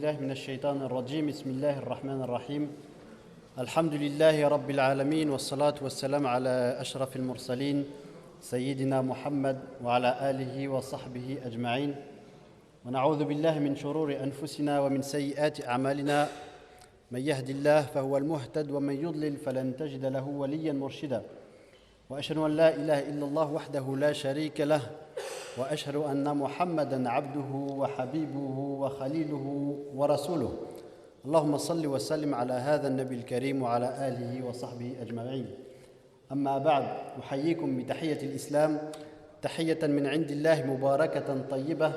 بالله من الشيطان الرجيم بسم الله الرحمن الرحيم الحمد لله رب العالمين والصلاة والسلام على أشرف المرسلين سيدنا محمد وعلى آله وصحبه أجمعين ونعوذ بالله من شرور أنفسنا ومن سيئات أعمالنا من يهد الله فهو المهتد ومن يضلل فلن تجد له وليا مرشدا وأشهد أن لا إله إلا الله وحده لا شريك له وأشهد أن محمدًا عبده وحبيبه وخليله ورسوله اللهم صل وسلم على هذا النبي الكريم وعلى آله وصحبه أجمعين أما بعد أحييكم بتحية الإسلام تحية من عند الله مباركة طيبة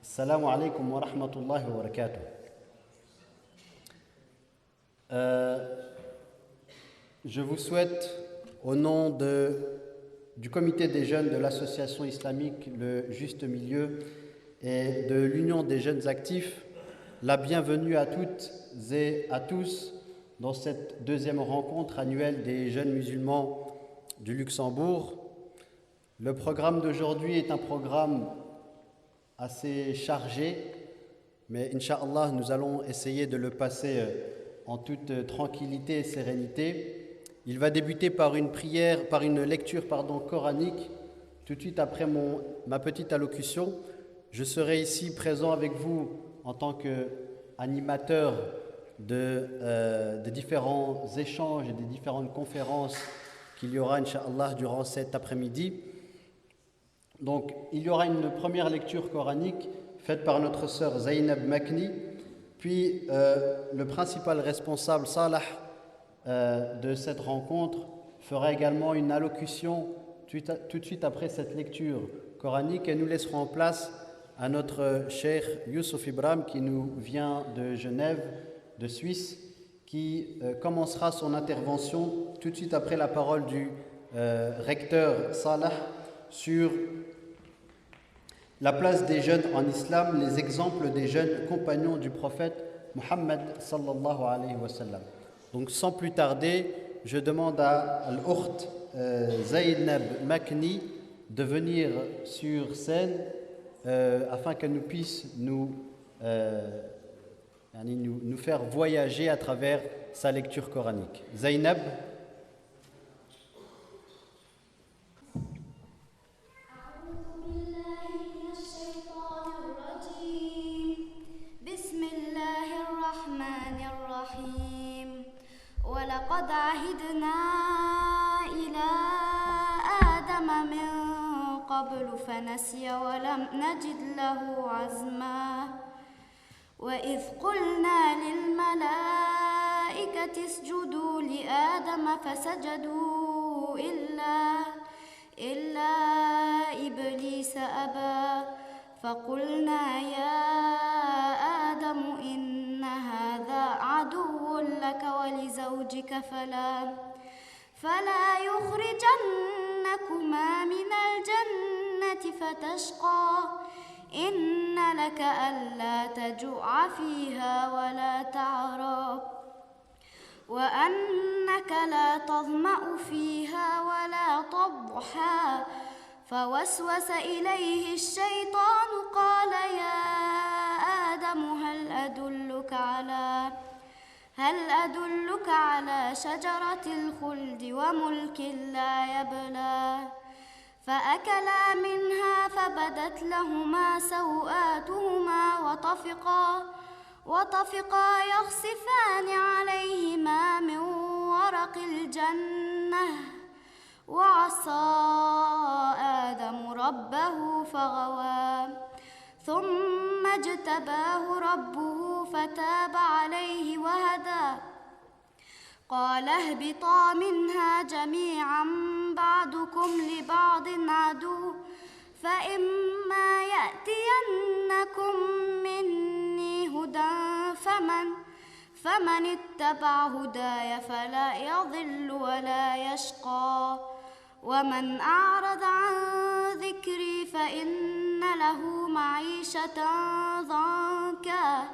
السلام عليكم ورحمة الله وبركاته. Je vous souhaite au nom du comité des jeunes de l'association islamique Le Juste Milieu et de l'Union des jeunes actifs la bienvenue à toutes et à tous dans cette deuxième rencontre annuelle des jeunes musulmans du Luxembourg. Le programme d'aujourd'hui est un programme assez chargé, mais Inch'Allah, nous allons essayer de le passer en toute tranquillité et sérénité. Il va débuter par une lecture coranique. Tout de suite après ma petite allocution, je serai ici présent avec vous en tant qu'animateur des différents échanges et des différentes conférences qu'il y aura, Inch'Allah, durant cet après-midi. Donc, il y aura une première lecture coranique faite par notre sœur Zainab Makni, puis le principal responsable, Salah, de cette rencontre fera également une allocution tout de suite après cette lecture coranique et nous laisserons en place à notre cheikh Youssouf Ibrahim qui nous vient de Genève, de Suisse, qui commencera son intervention tout de suite après la parole du recteur Salah sur la place des jeunes en islam, les exemples des jeunes compagnons du prophète Muhammad sallallahu alayhi wa sallam. Donc sans plus tarder, je demande à l'Ukht Zainab Makni de venir sur scène afin qu'elle nous puisse nous faire voyager à travers sa lecture coranique. Zainab. ولقد عهدنا إلى آدم من قبل فنسي ولم نجد له عزما وإذ قلنا للملائكة اسجدوا لآدم فسجدوا إلا إبليس أبى فقلنا يا آدم إن هذا عدو لك ولزوجك فلا يخرجنكما من الجنة فتشقى إن لك ألا تجوع فيها ولا تعرى وأنك لا تظمأ فيها ولا تضحى فوسوس إليه الشيطان قال يا آدم هل أدلك على شجرة الخلد وملك لا يبلى فأكلا منها فبدت لهما سوآتهما وطفقا يخصفان عليهما من ورق الجنة وعصى آدم ربه فغوى ثم اجتباه ربه فتاب عليه وهدى قال اهبطا منها جميعا بعضكم لبعض عدو فإما يأتينكم مني هدى فمن اتبع هداي فلا يضل ولا يشقى ومن أعرض عن ذكري فإن له معيشة ضنكا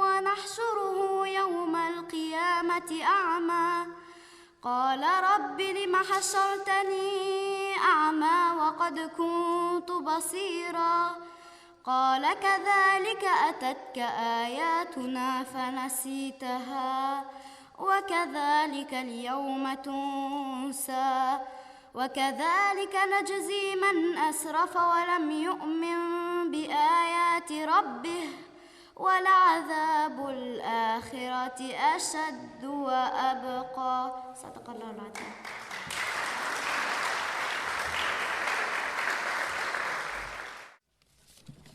ونحشره يوم القيامة أعمى قال رب لم حشرتني أعمى وقد كنت بصيرا قال كذلك أتتك آياتنا فنسيتها وكذلك اليوم تنسى وكذلك نجزي من أسرف ولم يؤمن بآيات ربه ولعذاب الآخرة أشد وأبقى صدق الله العظيم.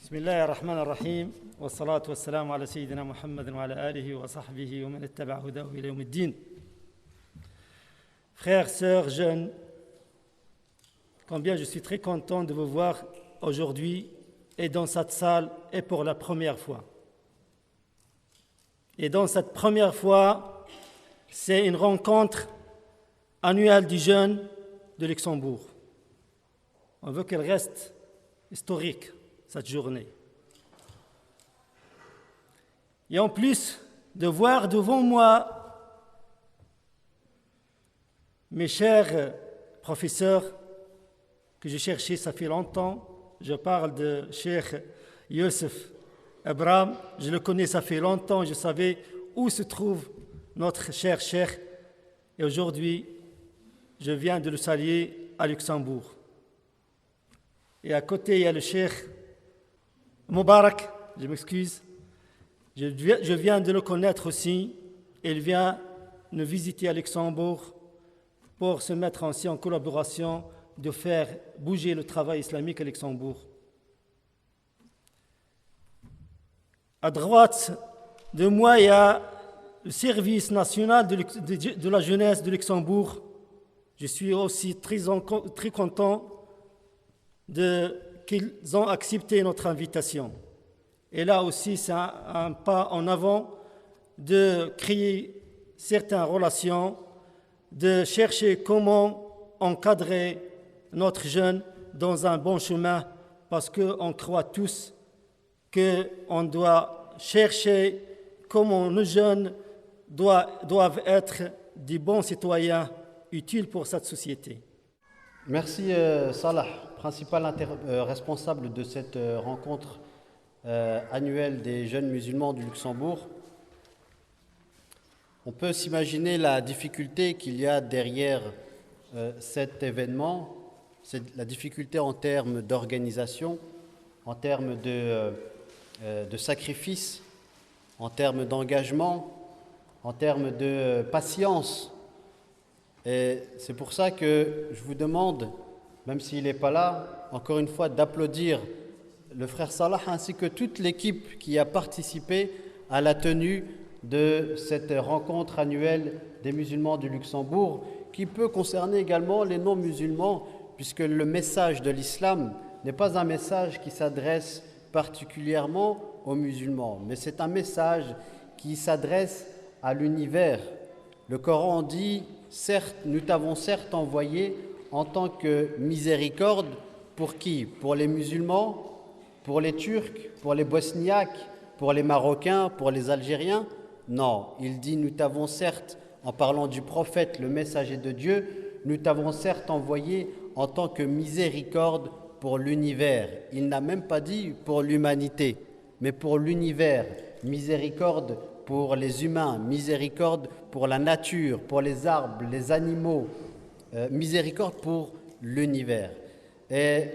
بسم الله الرحمن الرحيم والصلاة والسلام على سيدنا محمد وعلى آله وصحبه ومن اتبع هداه إلى يوم الدين. Frères, sœurs, jeunes, combien je suis très content de vous voir aujourd'hui et dans cette salle et pour la première fois. Et dans cette première fois, c'est une rencontre annuelle du jeune de Luxembourg. On veut qu'elle reste historique, cette journée. Et en plus de voir devant moi mes chers professeurs que j'ai cherchés ça fait longtemps, je parle de Cheikh Youssef Ibrahim, je le connais ça fait longtemps, je savais où se trouve notre cher Cheikh, et aujourd'hui, je viens de le saluer à Luxembourg. Et à côté, il y a le Cheikh Moubarak, je m'excuse, je viens de le connaître aussi, il vient nous visiter à Luxembourg pour se mettre ainsi en collaboration de faire bouger le travail islamique à Luxembourg. À droite de moi, il y a le service national de la jeunesse de Luxembourg. Je suis aussi très content qu'ils ont accepté notre invitation. Et là aussi, c'est un pas en avant de créer certaines relations, de chercher comment encadrer notre jeune dans un bon chemin, parce qu'on croit tous qu'on doit chercher comment nos jeunes doivent être des bons citoyens utiles pour cette société. Merci Salah, principal responsable de cette rencontre annuelle des jeunes musulmans du Luxembourg. On peut s'imaginer la difficulté qu'il y a derrière cet événement, c'est la difficulté en termes d'organisation, en termes de sacrifice, en termes d'engagement, en termes de patience. Et c'est pour ça que je vous demande, même s'il n'est pas là, encore une fois d'applaudir le frère Salah ainsi que toute l'équipe qui a participé à la tenue de cette rencontre annuelle des musulmans du Luxembourg, qui peut concerner également les non-musulmans, puisque le message de l'islam n'est pas un message qui s'adresse particulièrement aux musulmans, mais c'est un message qui s'adresse à l'univers. Le Coran dit, certes, nous t'avons certes envoyé en tant que miséricorde, pour qui? Pour les musulmans, pour les Turcs, pour les Bosniaques, pour les Marocains, pour les Algériens? Non, il dit, nous t'avons certes, en parlant du prophète, le messager de Dieu, nous t'avons certes envoyé en tant que miséricorde pour l'univers. Il n'a même pas dit pour l'humanité, mais pour l'univers. Miséricorde pour les humains, miséricorde pour la nature, pour les arbres, les animaux, miséricorde pour l'univers. Et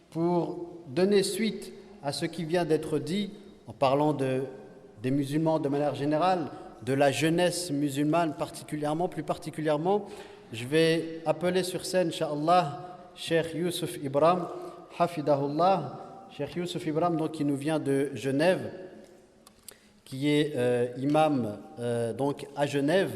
pour donner suite à ce qui vient d'être dit, en parlant des musulmans de manière générale, de la jeunesse musulmane plus particulièrement, je vais appeler sur scène, Inch'Allah, Cheikh Youssef Ibrahim, Hafidahullah, Cheikh Youssef Ibrahim, donc, qui nous vient de Genève, qui est imam donc à Genève.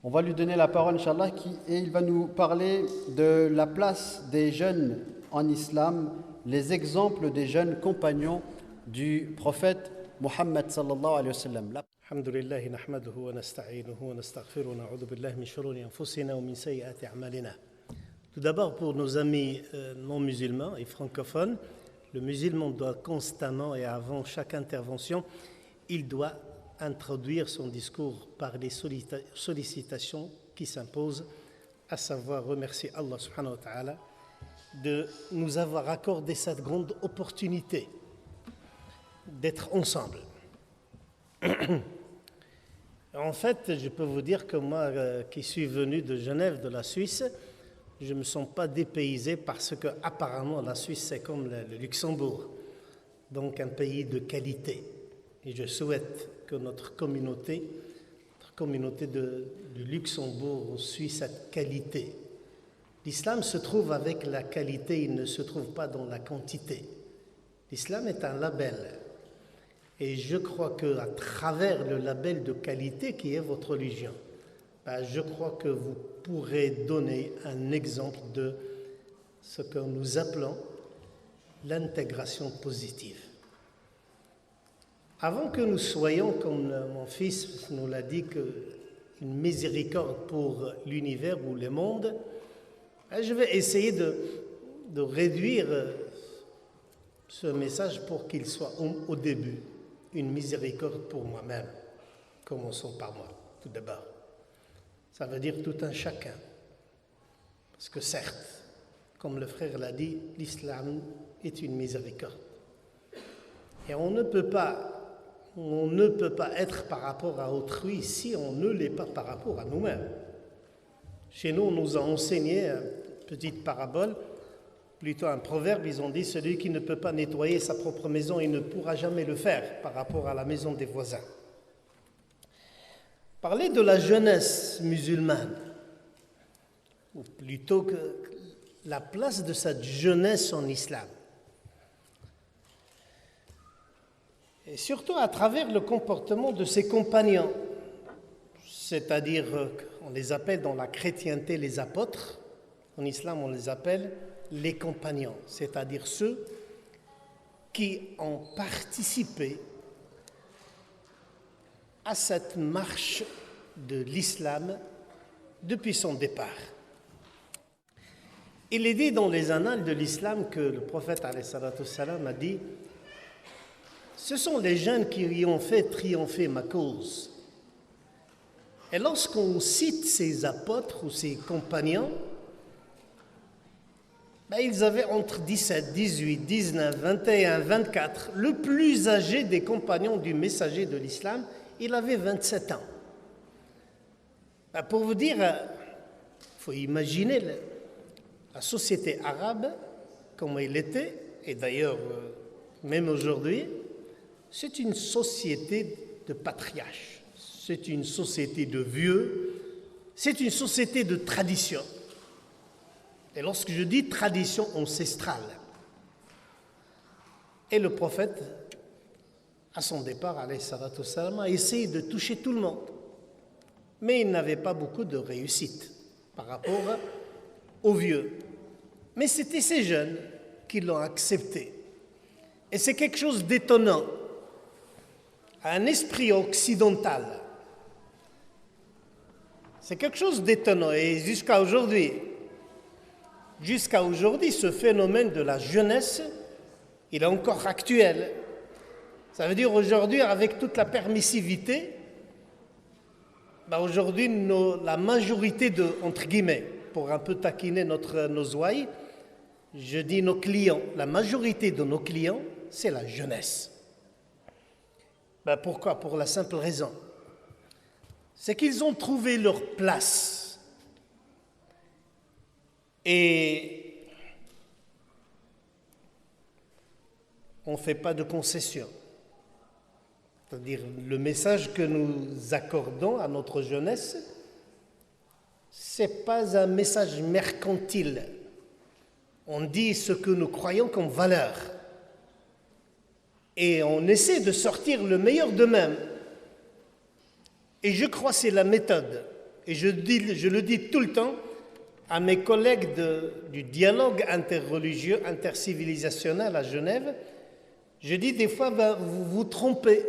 On va lui donner la parole, Inch'Allah, et il va nous parler de la place des jeunes en islam, les exemples des jeunes compagnons du prophète Muhammad sallallahu alayhi wa sallam. Alhamdulillah, nahmaduhu wa nasta'inuhu wa nastaghfiruhu wa na'udhu billahi min shururi anfusina wa min sayyiati a'malina. Tout d'abord, pour nos amis non musulmans et francophones, le musulman doit constamment et avant chaque intervention, il doit introduire son discours par les sollicitations qui s'imposent, à savoir remercier Allah subhanahu wa ta'ala de nous avoir accordé cette grande opportunité d'être ensemble. En fait, je peux vous dire que moi, qui suis venu de Genève, de la Suisse, je ne me sens pas dépaysé parce que apparemment la Suisse, c'est comme le Luxembourg, donc un pays de qualité. Et je souhaite que notre communauté de Luxembourg suit cette qualité. L'islam se trouve avec la qualité, il ne se trouve pas dans la quantité. L'islam est un label. Et je crois qu'à travers le label de qualité qui est votre religion, je crois que vous pourrez donner un exemple de ce que nous appelons l'intégration positive. Avant que nous soyons, comme mon fils nous l'a dit, une miséricorde pour l'univers ou le monde, je vais essayer de réduire ce message pour qu'il soit au début une miséricorde pour moi-même. Commençons par moi, tout d'abord. Ça veut dire tout un chacun. Parce que certes, comme le frère l'a dit, l'islam est une miséricorde. Et on ne peut pas être par rapport à autrui si on ne l'est pas par rapport à nous-mêmes. Chez nous, on nous a enseigné une petite parabole, plutôt un proverbe, ils ont dit « Celui qui ne peut pas nettoyer sa propre maison, il ne pourra jamais le faire par rapport à la maison des voisins. » Parler de la jeunesse musulmane, ou plutôt que la place de cette jeunesse en islam, et surtout à travers le comportement de ses compagnons, c'est-à-dire on les appelle dans la chrétienté les apôtres, en islam on les appelle les compagnons, c'est-à-dire ceux qui ont participé à cette marche de l'islam depuis son départ. Il est dit dans les annales de l'islam que le prophète alayhi salatu salam a dit « Ce sont les jeunes qui y ont fait triompher ma cause. » Et lorsqu'on cite ces apôtres ou ces compagnons, ils avaient entre 17, 18, 19, 21, 24. Le plus âgé des compagnons du messager de l'islam, il avait 27 ans. Pour vous dire, il faut imaginer la société arabe, comment elle était, et d'ailleurs, même aujourd'hui, c'est une société de patriarches, c'est une société de vieux, c'est une société de tradition. Et lorsque je dis tradition ancestrale, et le prophète, à son départ, alayhi salatu salam, a essayé de toucher tout le monde. Mais il n'avait pas beaucoup de réussite par rapport aux vieux. Mais c'était ces jeunes qui l'ont accepté. Et c'est quelque chose d'étonnant. Un esprit occidental. C'est quelque chose d'étonnant. Et jusqu'à aujourd'hui, ce phénomène de la jeunesse, il est encore actuel. Ça veut dire aujourd'hui, avec toute la permissivité, aujourd'hui, la majorité de, entre guillemets, pour un peu taquiner nos ouailles, je dis nos clients, la majorité de nos clients, c'est la jeunesse. Pourquoi? Pour la simple raison. C'est qu'ils ont trouvé leur place. Et on ne fait pas de concessions. C'est-à-dire, le message que nous accordons à notre jeunesse, ce n'est pas un message mercantile. On dit ce que nous croyons comme valeur. Et on essaie de sortir le meilleur d'eux-mêmes. Et je crois que c'est la méthode. Et je le dis tout le temps à mes collègues du dialogue interreligieux, intercivilisationnel à Genève. Je dis des fois, vous vous trompez.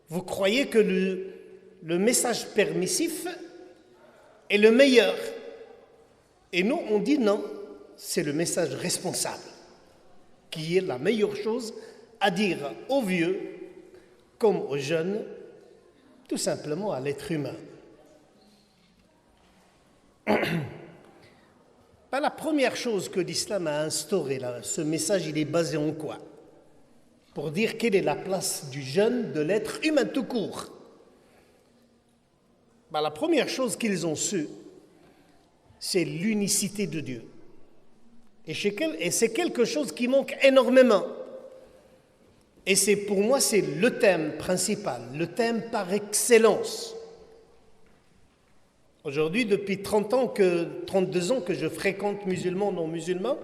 Vous croyez que le message permissif est le meilleur. Et nous, on dit non, c'est le message responsable qui est la meilleure chose à dire aux vieux comme aux jeunes, tout simplement à l'être humain. La première chose que l'islam a instaurée, là, ce message, il est basé en quoi? Pour dire quelle est la place du jeûne, de l'être humain tout court. La première chose qu'ils ont su, c'est l'unicité de Dieu. Et c'est quelque chose qui manque énormément. Et pour moi, c'est le thème principal, le thème par excellence. Aujourd'hui, depuis 32 ans que je fréquente musulmans, non musulmans,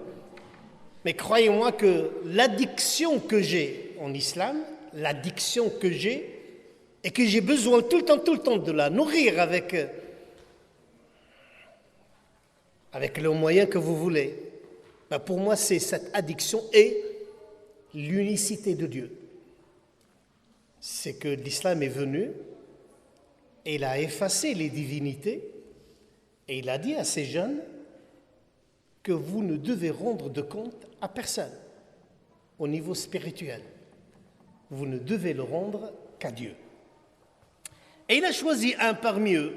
mais croyez-moi que l'addiction que j'ai en islam, l'addiction que j'ai, et que j'ai besoin tout le temps de la nourrir avec le moyen que vous voulez, pour moi, c'est cette addiction et l'unicité de Dieu. C'est que l'islam est venu et il a effacé les divinités et il a dit à ces jeunes que vous ne devez rendre de compte à personne au niveau spirituel. Vous ne devez le rendre qu'à Dieu. Et il a choisi un parmi eux,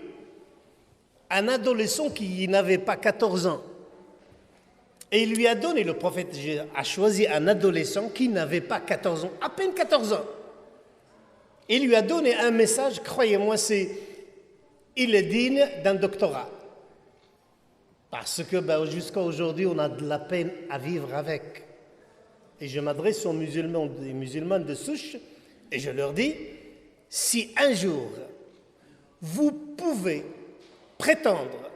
un adolescent qui n'avait pas 14 ans. Et il lui a donné, le prophète a choisi un adolescent qui n'avait pas 14 ans, à peine 14 ans. Il lui a donné un message, croyez-moi, il est digne d'un doctorat. Parce que jusqu'à aujourd'hui, on a de la peine à vivre avec. Et je m'adresse aux musulmans, des musulmans de souche, et je leur dis, si un jour, vous pouvez prétendre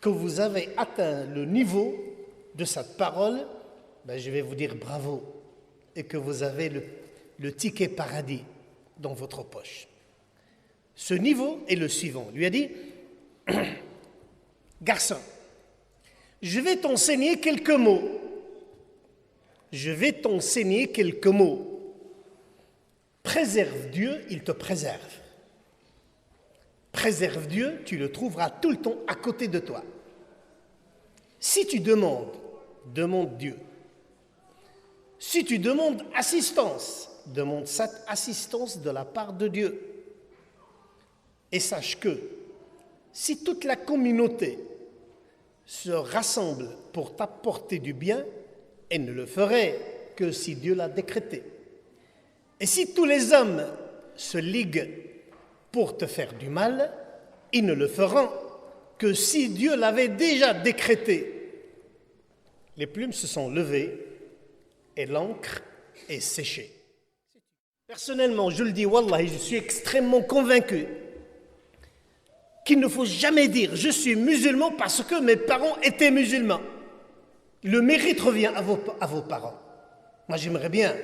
que vous avez atteint le niveau de cette parole, je vais vous dire bravo, et que vous avez le ticket paradis dans votre poche. Ce niveau est le suivant. Il lui a dit, garçon, je vais t'enseigner quelques mots. Je vais t'enseigner quelques mots. Préserve Dieu, il te préserve. Préserve Dieu, tu le trouveras tout le temps à côté de toi. Si tu demande Dieu. Si tu demandes assistance, demande cette assistance de la part de Dieu. Et sache que si toute la communauté se rassemble pour t'apporter du bien, elle ne le ferait que si Dieu l'a décrété. Et si tous les hommes se liguent pour te faire du mal, ils ne le feront que si Dieu l'avait déjà décrété. Les plumes se sont levées et l'encre est séchée. Personnellement, je le dis, wallahi, je suis extrêmement convaincu qu'il ne faut jamais dire « je suis musulman parce que mes parents étaient musulmans ». Le mérite revient à vos parents. Moi, j'aimerais bien,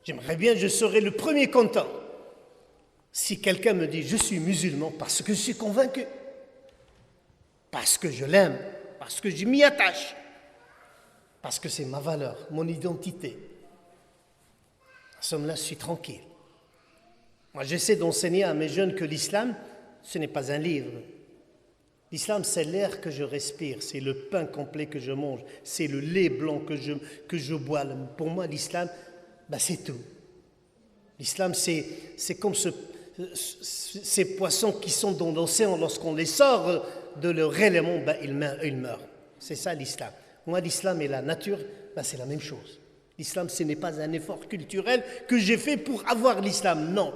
je serais le premier content si quelqu'un me dit « je suis musulman parce que je suis convaincu, parce que je l'aime, parce que je m'y attache, parce que c'est ma valeur, mon identité ». À ce moment-là, je suis tranquille. Moi, j'essaie d'enseigner à mes jeunes que l'islam, ce n'est pas un livre. L'islam, c'est l'air que je respire, c'est le pain complet que je mange, c'est le lait blanc que je bois. Pour moi, l'islam, c'est tout. L'islam, c'est comme ces poissons qui sont dans l'océan, lorsqu'on les sort de leur élément, ils meurent. C'est ça l'islam. Moi, l'islam et la nature, c'est la même chose. L'islam, ce n'est pas un effort culturel que j'ai fait pour avoir l'islam. Non,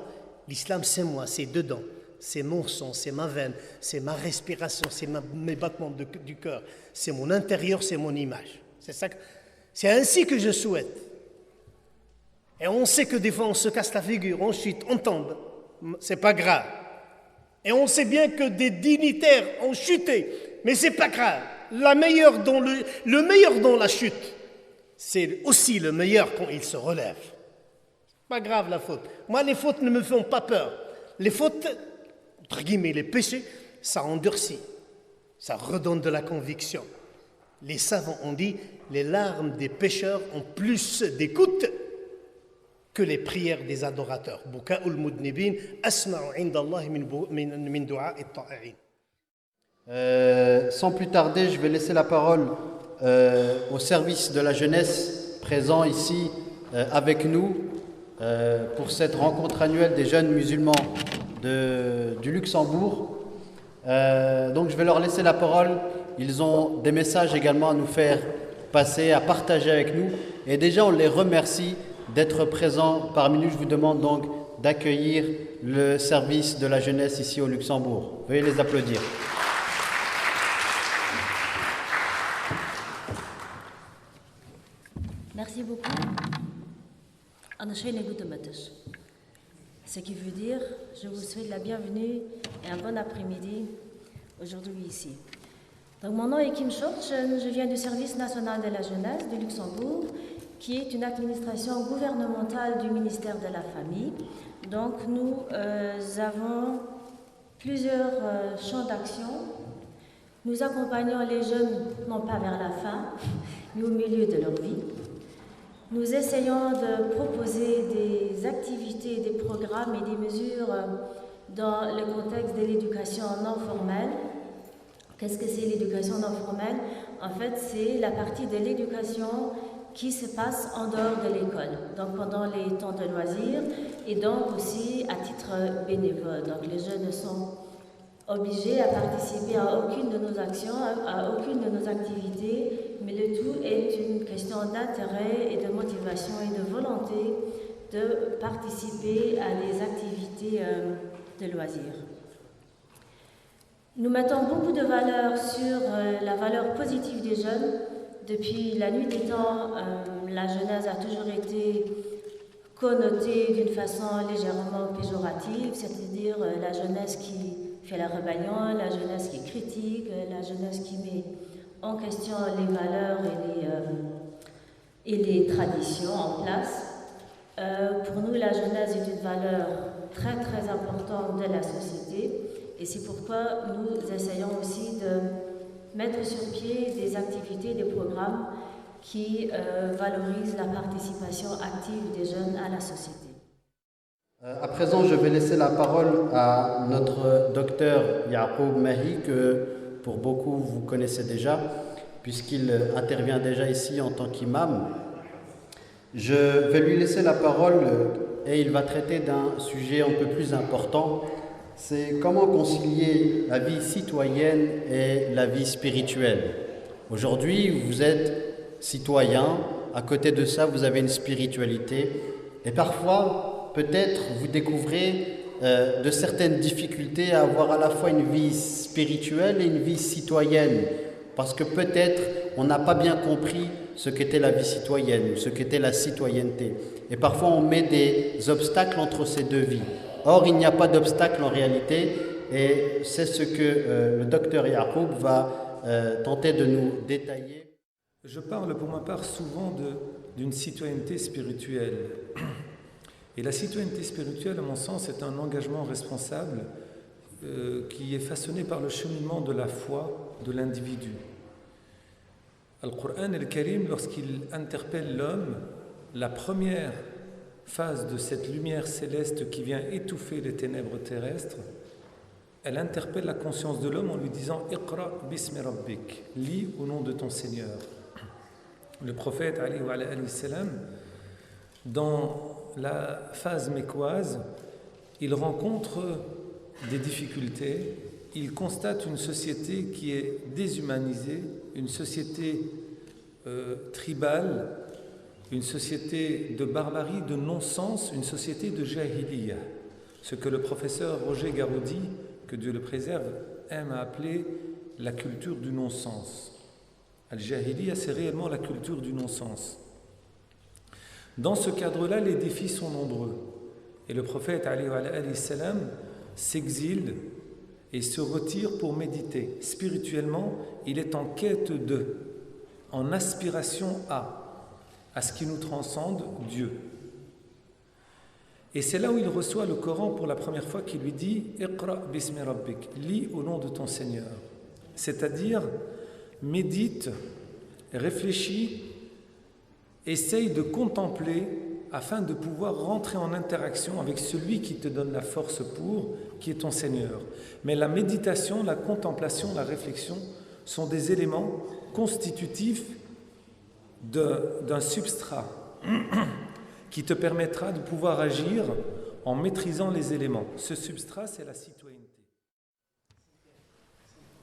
l'islam, c'est moi, c'est dedans. C'est mon sang, c'est ma veine, c'est ma respiration, c'est mes battements du cœur, c'est mon intérieur, c'est mon image. C'est ainsi que je souhaite. Et on sait que des fois on se casse la figure, on chute, on tombe, c'est pas grave. Et on sait bien que des dignitaires ont chuté, mais c'est pas grave. Le meilleur dans la chute, c'est aussi le meilleur quand il se relève. C'est pas grave la faute. Moi, les fautes ne me font pas peur. Les fautes, entre guillemets, les péchés, ça endurcit, ça redonne de la conviction. Les savants ont dit, les larmes des pécheurs ont plus d'écoute que les prières des adorateurs. Buka'ul mudnibin asma'u indallahi min du'a'i at-ta'i'in. Sans plus tarder, je vais laisser la parole au service de la jeunesse présent ici avec nous pour cette rencontre annuelle des jeunes musulmans du Luxembourg. Donc je vais leur laisser la parole. Ils ont des messages également à nous faire passer, à partager avec nous. Et déjà, on les remercie d'être présents parmi nous. Je vous demande donc d'accueillir le service de la jeunesse ici au Luxembourg. Veuillez les applaudir. Merci beaucoup. Ce qui veut dire, je vous souhaite la bienvenue et un bon après-midi aujourd'hui ici. Donc, mon nom est Kim Schorch, je viens du Service national de la jeunesse de Luxembourg, qui est une administration gouvernementale du ministère de la Famille. Donc, nous avons plusieurs champs d'action. Nous accompagnons les jeunes, non pas vers la fin, mais au milieu de leur vie. Nous essayons de proposer des activités, des programmes et des mesures dans le contexte de l'éducation non formelle. Qu'est-ce que c'est l'éducation non formelle? En fait, c'est la partie de l'éducation qui se passe en dehors de l'école, donc pendant les temps de loisirs et donc aussi à titre bénévole. Donc les jeunes sont obligés à participer à aucune de nos actions, à aucune de nos activités, mais le tout est une question d'intérêt et de motivation et de volonté de participer à des activités de loisirs. Nous mettons beaucoup de valeur sur la valeur positive des jeunes. Depuis la nuit des temps, la jeunesse a toujours été connotée d'une façon légèrement péjorative, c'est-à-dire la jeunesse qui fait la rébellion, la jeunesse qui critique, la jeunesse qui met en question les valeurs et les traditions en place. Pour nous, la jeunesse est une valeur très très importante de la société et c'est pourquoi nous essayons aussi de mettre sur pied des activités, des programmes qui valorisent la participation active des jeunes à la société. À présent, je vais laisser la parole à notre docteur Yaqoub Mahi, que pour beaucoup vous connaissez déjà, puisqu'il intervient déjà ici en tant qu'imam. Je vais lui laisser la parole et il va traiter d'un sujet un peu plus important. C'est comment concilier la vie citoyenne et la vie spirituelle. Aujourd'hui, vous êtes citoyen, à côté de ça, vous avez une spiritualité, et parfois, peut-être, vous découvrez de certaines difficultés à avoir à la fois une vie spirituelle et une vie citoyenne, parce que peut-être on n'a pas bien compris ce qu'était la vie citoyenne, ce qu'était la citoyenneté. Et parfois, on met des obstacles entre ces deux vies. Or, il n'y a pas d'obstacle en réalité, et c'est ce que le docteur Yaqoub va tenter de nous détailler. Je parle pour ma part souvent d'une citoyenneté spirituelle. Et la citoyenneté spirituelle, à mon sens, est un engagement responsable qui est façonné par le cheminement de la foi de l'individu. Al-Qur'an al-Karim, lorsqu'il interpelle l'homme, la première phase de cette lumière céleste qui vient étouffer les ténèbres terrestres, elle interpelle la conscience de l'homme en lui disant « Iqra bismi rabbik » « Lis au nom de ton Seigneur ». Le prophète, alayhi wa alayhi salam, dans la phase mécoise, il rencontre des difficultés, il constate une société qui est déshumanisée, une société tribale, une société de barbarie, de non-sens, une société de jahiliya. Ce que le professeur Roger Garoudi, que Dieu le préserve, aime à appeler la culture du non-sens. Al-jahiliya, c'est réellement la culture du non-sens. Dans ce cadre-là, les défis sont nombreux. Et le prophète, alayhi salam, s'exile et se retire pour méditer. Spirituellement, il est en quête de, en aspiration à ce qui nous transcende, Dieu. Et c'est là où il reçoit le Coran pour la première fois qui lui dit « Iqra bismi rabbik » « Lis au nom de ton Seigneur ». C'est-à-dire, médite, réfléchis, essaye de contempler afin de pouvoir rentrer en interaction avec celui qui te donne la force pour, qui est ton Seigneur. Mais la méditation, la contemplation, la réflexion sont des éléments constitutifs d'un substrat qui te permettra de pouvoir agir en maîtrisant les éléments. Ce substrat, c'est la citoyenneté.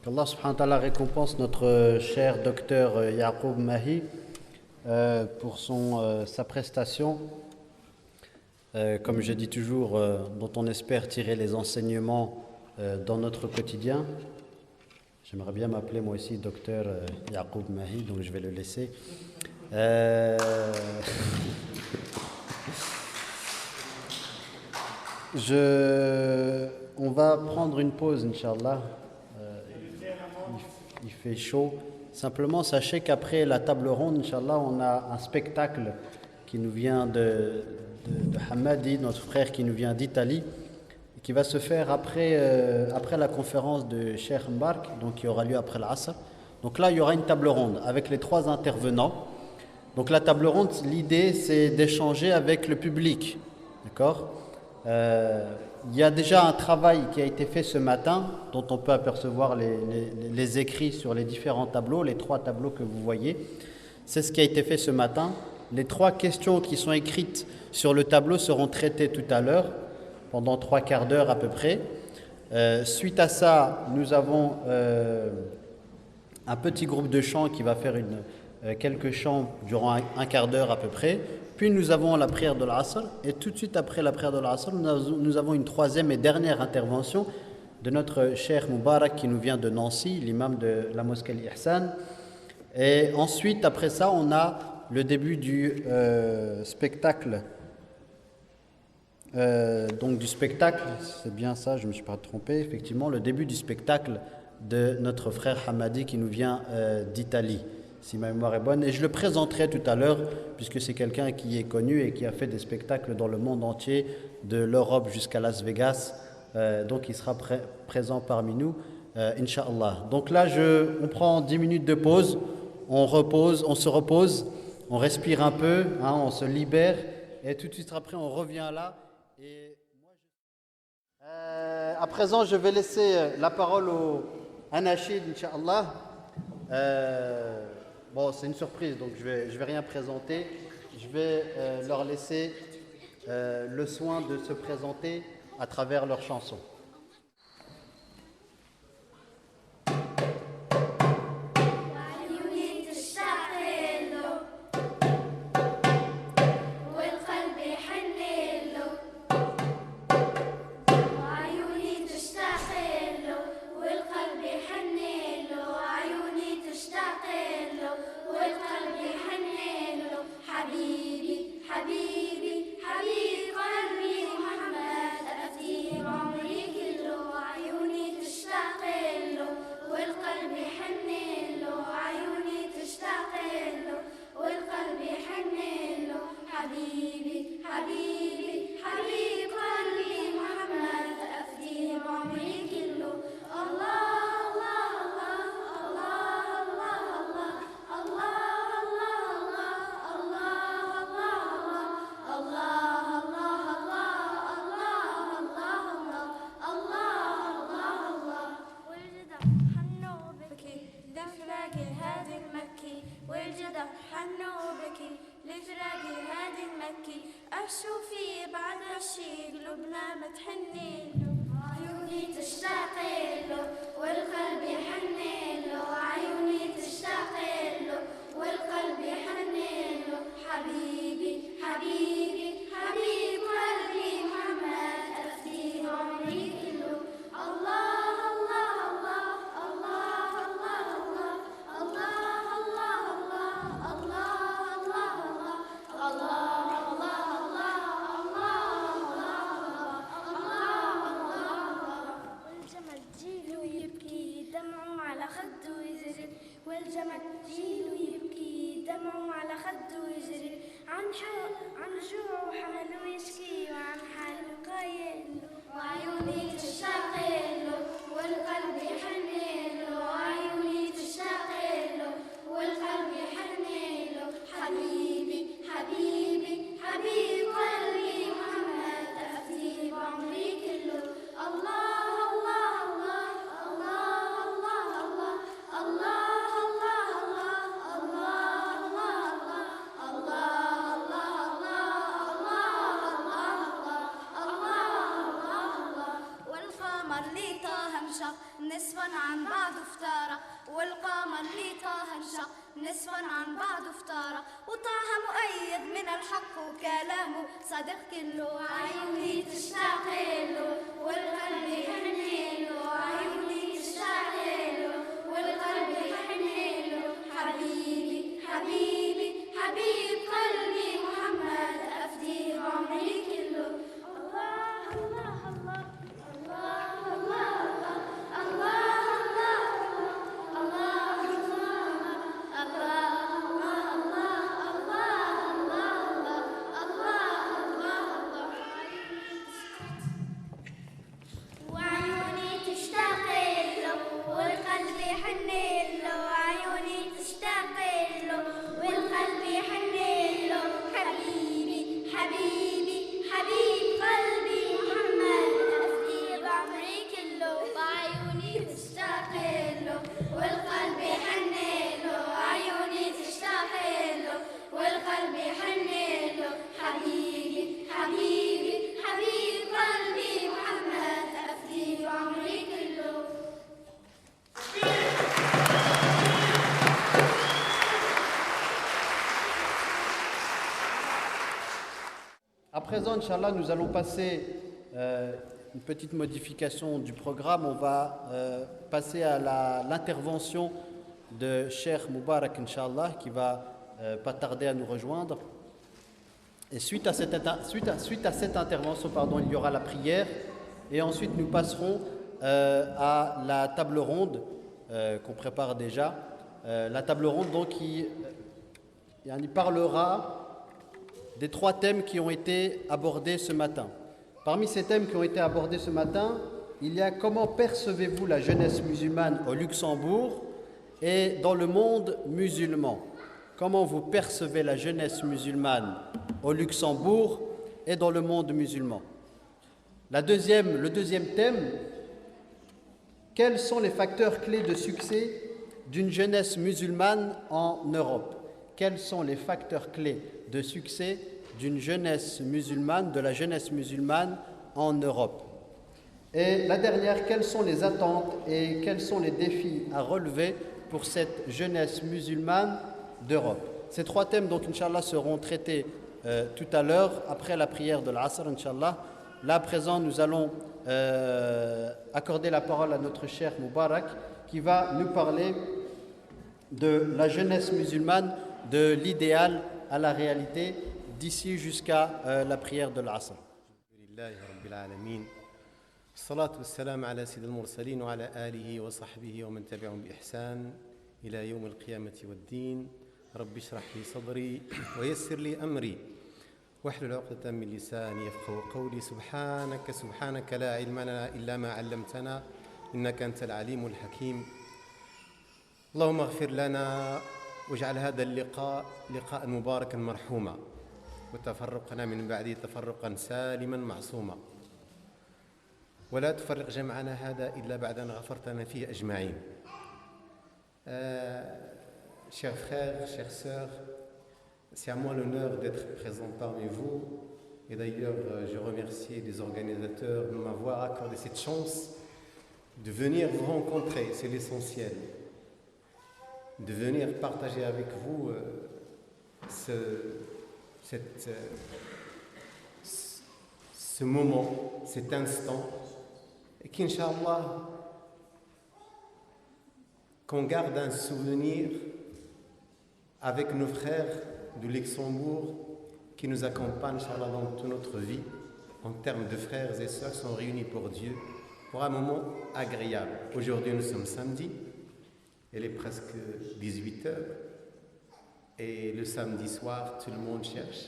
qu'Allah subhanahu wa ta'ala récompense notre cher docteur Yaqub Mahi pour sa prestation, comme je dis toujours, dont on espère tirer les enseignements dans notre quotidien. J'aimerais bien m'appeler moi aussi docteur Yaqub Mahi, donc je vais le laisser. On va prendre une pause, Inch'Allah. Il fait chaud. Simplement, sachez qu'après la table ronde, Inch'Allah, on a un spectacle qui nous vient de Hamadi, notre frère qui nous vient d'Italie, qui va se faire après la conférence de Cheikh Mbark, donc qui aura lieu après l'Asr. Donc là, il y aura une table ronde avec les 3 intervenants. Donc la table ronde, l'idée, c'est d'échanger avec le public. D'accord ? Il y a déjà un travail qui a été fait ce matin, dont on peut apercevoir les écrits sur les différents tableaux, les 3 tableaux que vous voyez. C'est ce qui a été fait ce matin. Les 3 questions qui sont écrites sur le tableau seront traitées tout à l'heure, pendant 3 quarts d'heure à peu près. Suite à ça, nous avons un petit groupe de chants qui va faire quelques chants durant un quart d'heure à peu près. Puis nous avons la prière de l'Asr, et tout de suite après la prière de l'Asr, nous avons une 3e et dernière intervention de notre Cheikh Moubarak qui nous vient de Nancy, l'imam de la mosquée Al-Ihsan. Et ensuite, après ça, on a le début du spectacle. Donc du spectacle, c'est bien ça, je ne me suis pas trompé, effectivement, le début du spectacle de notre frère Hamadi qui nous vient d'Italie, si ma mémoire est bonne. Et je le présenterai tout à l'heure, puisque c'est quelqu'un qui est connu et qui a fait des spectacles dans le monde entier, de l'Europe jusqu'à Las Vegas. Donc il sera présent parmi nous, Inch'Allah. Donc là, on prend 10 minutes de pause, on se repose, on respire un peu, on se libère, et tout de suite après, on revient là. Et à présent, je vais laisser la parole au Anachid, Inch'Allah. Bon, c'est une surprise, donc je vais rien présenter. Je vais leur laisser le soin de se présenter à travers leurs chansons. شوفي بعد هالشي قلوبنا ما تحني له عيوني تشتاق له والقلب يحن له عيوني تشتاق له والقلب يحن له حبيبي حبيبي حبيب قلبي محمد أفديه عمري كله الله الله الله الله الله الله الله الله الله الله والجمل جيل يبكي دمعه على خده يجري عن جوع وحاله يشكي وعن حاله قايل وعيوني تشتاق له والقلب يحن له وعيوني تشتاق له والقلب يحن له حبيبي حبيبي حبيب قلبي محمد أفديه بعمري كله الله انشق نصفا عن بعض افترق والقمر اللي طه انشق نصفا عن بعض افترق وطه مؤيد من الحق وكلامه صادق كله عيوني تشتاق له والقلب يحن له عيوني تشتاق له والقلب يحن له حبيبي حبيبي حبيب قلبي محمد أفدي بعمري كله الله الله الله الله الله الله الله وعيوني تشتاق له والقلب يحن له عيوني تشتاق له والقلب يحن له حبيبي حبيبي حبيب قلبي محمد أفدي بعمري كله وعيوني تشتاق له والقلب يحن له عيوني تشتاق له والقلب يحن له حبيبي حبيبي حبيب قلبي محمد أفدي بعمري كله. À présent, Inch'Allah, nous allons passer une petite modification du programme. On va passer à l'intervention de Cheikh Moubarak, Inch'Allah, qui va pas tarder à nous rejoindre. Et suite à cette intervention, il y aura la prière. Et ensuite, nous passerons à la table ronde qu'on prépare déjà. La table ronde, donc, qui parlera des 3 thèmes qui ont été abordés ce matin. Parmi ces thèmes qui ont été abordés ce matin, il y a comment percevez-vous la jeunesse musulmane au Luxembourg et dans le monde musulman. Comment vous percevez la jeunesse musulmane au Luxembourg et dans le monde musulman. Le deuxième thème, quels sont les facteurs clés de succès d'une jeunesse musulmane en Europe? Quels sont les facteurs clés de succès d'une jeunesse musulmane, de la jeunesse musulmane en Europe? Et la dernière, quelles sont les attentes et quels sont les défis à relever pour cette jeunesse musulmane d'Europe? Ces 3 thèmes, donc, Inch'Allah, seront traités tout à l'heure, après la prière de l'Asr, Inch'Allah. Là, à présent, nous allons accorder la parole à notre cher Moubarak, qui va nous parler de la jeunesse musulmane, de l'idéal à la réalité, d'ici jusqu'à la prière de l'Asr. الصلاة والسلام على سيد المرسلين وعلى آله وصحبه ومن تبعهم بإحسان إلى يوم القيامة والدين. رب اشرح لي صدري ويسر لي أمري واحلل عقدة من لساني يفقهوا قولي. سبحانك لا علم لنا إلا ما علمتنا إنك أنت العليم الحكيم. اللهم اغفر لنا واجعل هذا اللقاء لقاء مباركا مرحوما وتفرقنا من بعده تفرقا سالما معصوما ولا تفرق جمعنا هذا إلا بعد أن غفرتنا فيه أجمعين. Chers frères, chères sœurs, c'est à moi l'honneur d'être présent parmi vous. Et d'ailleurs, je remercie les organisateurs de m'avoir accordé cette chance de venir vous rencontrer, c'est l'essentiel. De venir partager avec vous ce moment, cet instant, et qu'Inch'Allah, qu'on garde un souvenir avec nos frères du Luxembourg qui nous accompagnent, Inch'Allah, dans toute notre vie, en termes de frères et sœurs, sont réunis pour Dieu, pour un moment agréable. Aujourd'hui, nous sommes samedi, il est presque 18h, et le samedi soir, tout le monde cherche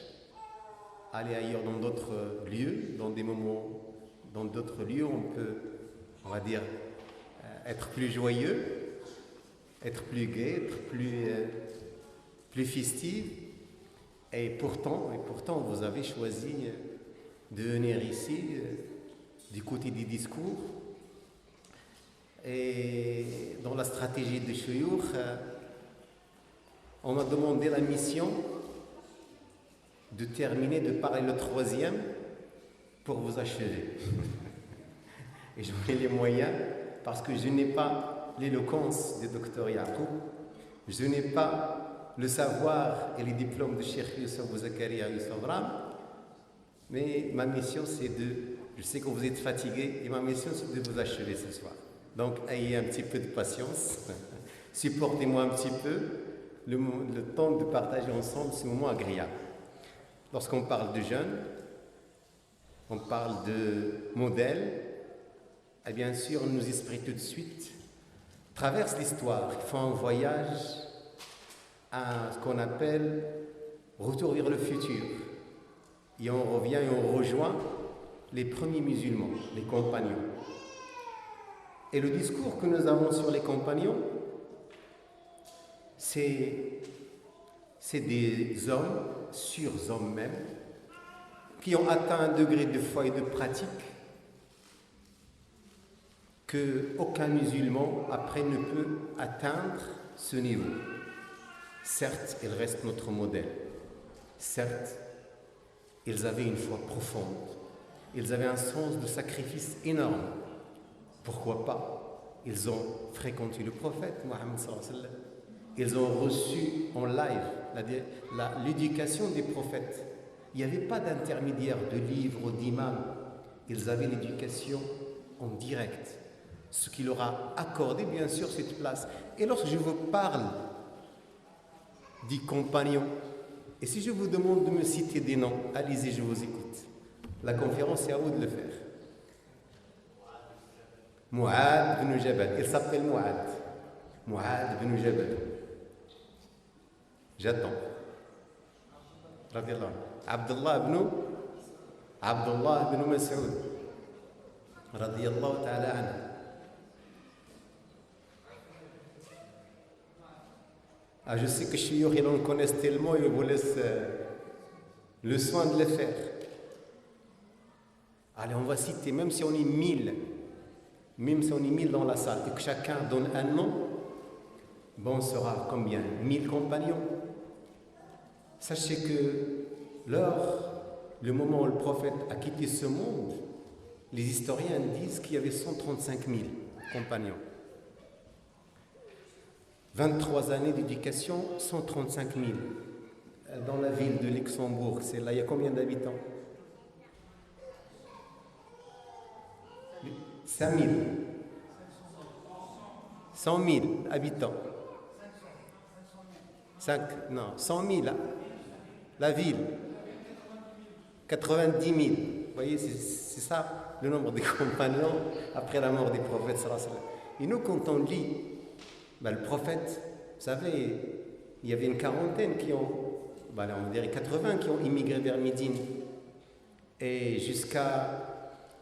à aller ailleurs dans d'autres lieux, dans d'autres lieux, on peut, on va dire, être plus joyeux, être plus gai, être plus festif. Et pourtant, vous avez choisi de venir ici, du côté des discours. Et dans la stratégie de Chouyour, on m'a demandé la mission de terminer, de parler le 3e pour vous achever. Et j'en ai les moyens parce que je n'ai pas l'éloquence du docteur Yaqub, je n'ai pas le savoir et les diplômes de Cheikh Youssef Bouzakaria Youssef Abraham, mais ma mission c'est je sais que vous êtes fatigués, et ma mission c'est de vous achever ce soir. Donc ayez un petit peu de patience, supportez-moi un petit peu, le temps de partager ensemble ce moment agréable. Lorsqu'on parle de jeunes, on parle de modèles, et bien sûr, nos esprits tout de suite traversent l'histoire, ils font un voyage à ce qu'on appelle retour vers le futur. Et on revient et on rejoint les premiers musulmans, les compagnons. Et le discours que nous avons sur les compagnons, c'est des hommes, surhommes même, qui ont atteint un degré de foi et de pratique qu'aucun musulman après ne peut atteindre ce niveau. Certes, ils restent notre modèle. Certes, ils avaient une foi profonde. Ils avaient un sens de sacrifice énorme. Pourquoi pas? Ils ont fréquenté le prophète Mohammed sallallahu alayhi wa sallam. Ils ont reçu en live l'éducation des prophètes. Il n'y avait pas d'intermédiaire de livres ou d'imams. Ils avaient l'éducation en direct. Ce qui leur a accordé, bien sûr, cette place. Et lorsque je vous parle des compagnons, et si je vous demande de me citer des noms, allez-y, je vous écoute. La conférence, c'est à vous de le faire. Mu'ad ibn Jabal. Il s'appelle Mu'ad. Mu'ad ibn Jabal. J'attends. Radiallahu anhu. Abdullah ibn Mas'ud. Radiallahu ta'ala anhu. Ah, je sais que Chiyur, ils en connaissent tellement, ils vous laissent le soin de le faire. Allez, on va citer, même si on est 1000, même si on est 1000 dans la salle, et que chacun donne un nom, bon, on sera combien? 1000 compagnons. Sachez que le moment où le prophète a quitté ce monde, les historiens disent qu'il y avait 135 000 compagnons. 23 années d'éducation, 135 000. Dans la ville de Luxembourg, c'est là, il y a combien d'habitants? 5 000. 100 000 habitants. 100 000. La ville. 90 000. Vous voyez, c'est ça le nombre des compagnons après la mort des prophètes. Et nous, quand on lit, le prophète, vous savez, il y avait une quarantaine qui ont, on dirait 80 qui ont immigré vers Médine. Et jusqu'à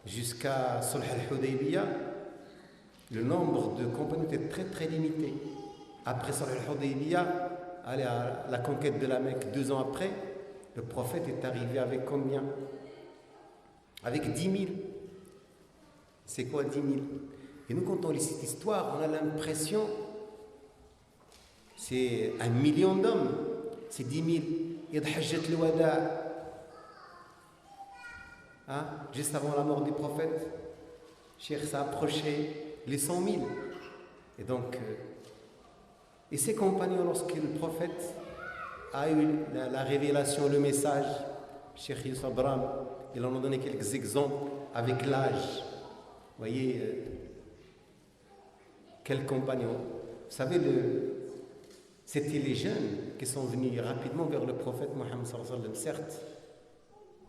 Sulh al-Hudaybiyah, le nombre de compagnons était très très limité. Après Sulh al-Hudaybiyah, à la conquête de la Mecque, 2 ans après, le prophète est arrivé avec combien? Avec 10 000. C'est quoi 10 000? Et nous, quand on lit cette histoire, on a l'impression c'est 1 million d'hommes, c'est 10 000. Il y a de Hajjat al-Wada'. Juste avant la mort des prophètes, Cheikh s'est approché les 100 000. Et donc, et ses compagnons, lorsque le prophète a eu la révélation, le message, Cheikh Youssef Abraham, il en a donné quelques exemples avec l'âge. Vous voyez, quels compagnons. Vous savez, c'était les jeunes qui sont venus rapidement vers le prophète Mohammed sallallahu alayhi wa sallam, certes.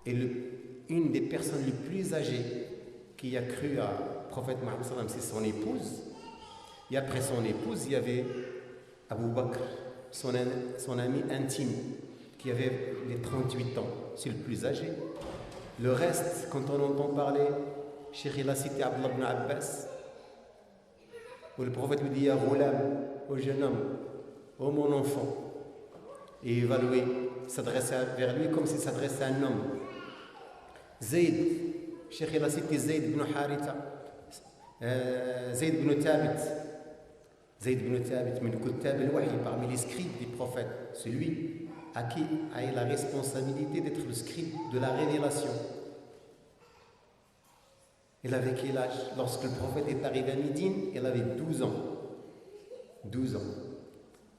Et une des personnes les plus âgées qui a cru à prophète Mohammed sallallahu alayhi wa sallam, c'est son épouse. Et après son épouse, il y avait Abu Bakr, son ami intime, qui avait les 38 ans, c'est le plus âgé. Le reste, quand on entend parler, Cheikh il a cité Abdullah ibn Abbas, où le prophète lui dit « Ya ghulam » au jeune homme, « Oh mon enfant », et il va s'adresser vers lui comme s'il s'adressait à un homme. Zayd, Cheikh il a cité Zayd ibn Haritha, Zayd ibn Thabit, min Kuttab al-Wahy, parmi les scribes des prophètes, celui à qui a eu la responsabilité d'être le scribe de la révélation. Elle avait quel âge? Lorsque le prophète est arrivé à Médine, elle avait 12 ans. 12 ans.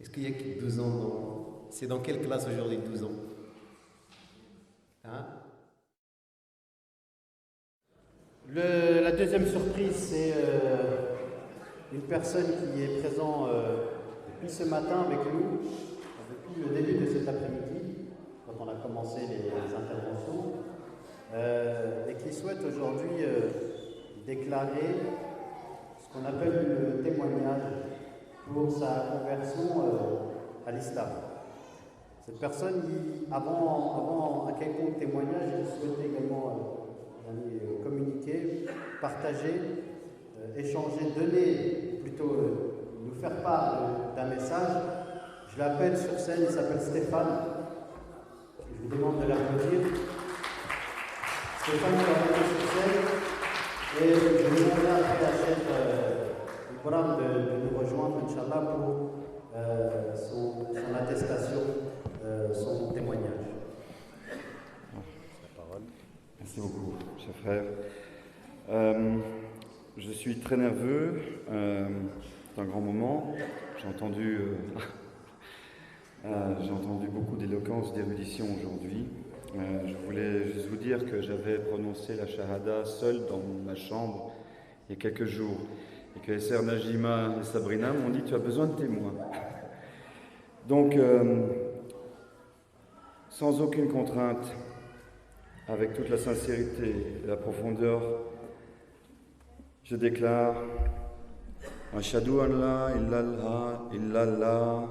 Est-ce qu'il y a 12 ans C'est dans quelle classe aujourd'hui, 12 ans? Hein? La deuxième surprise, c'est une personne qui est présente depuis ce matin avec nous, depuis le début de cet après-midi, quand on a commencé les interventions, et qui souhaite aujourd'hui déclarer ce qu'on appelle le témoignage pour sa conversion à l'islam. Cette personne, avant un quelconque témoignage, il souhaitait également communiquer, partager, échanger, donner, plutôt nous faire part d'un message. Je l'appelle sur scène, il s'appelle Stéphane. Je vous demande de l'applaudir. Stéphane va venir sur scène et je vous demanderai après à Cheikh Ibrahim de nous rejoindre, Inch'Allah, pour son attestation, son témoignage. Merci beaucoup, cher frère. Je suis très nerveux. C'est un grand moment. J'ai entendu beaucoup d'éloquence, d'érudition aujourd'hui. Je voulais juste vous dire que j'avais prononcé la shahada seul dans ma chambre il y a quelques jours et que les sœurs Najima et Sabrina m'ont dit « Tu as besoin de témoins ». Donc, sans aucune contrainte, avec toute la sincérité et la profondeur, je déclare Ashhadu an la ilaha illallah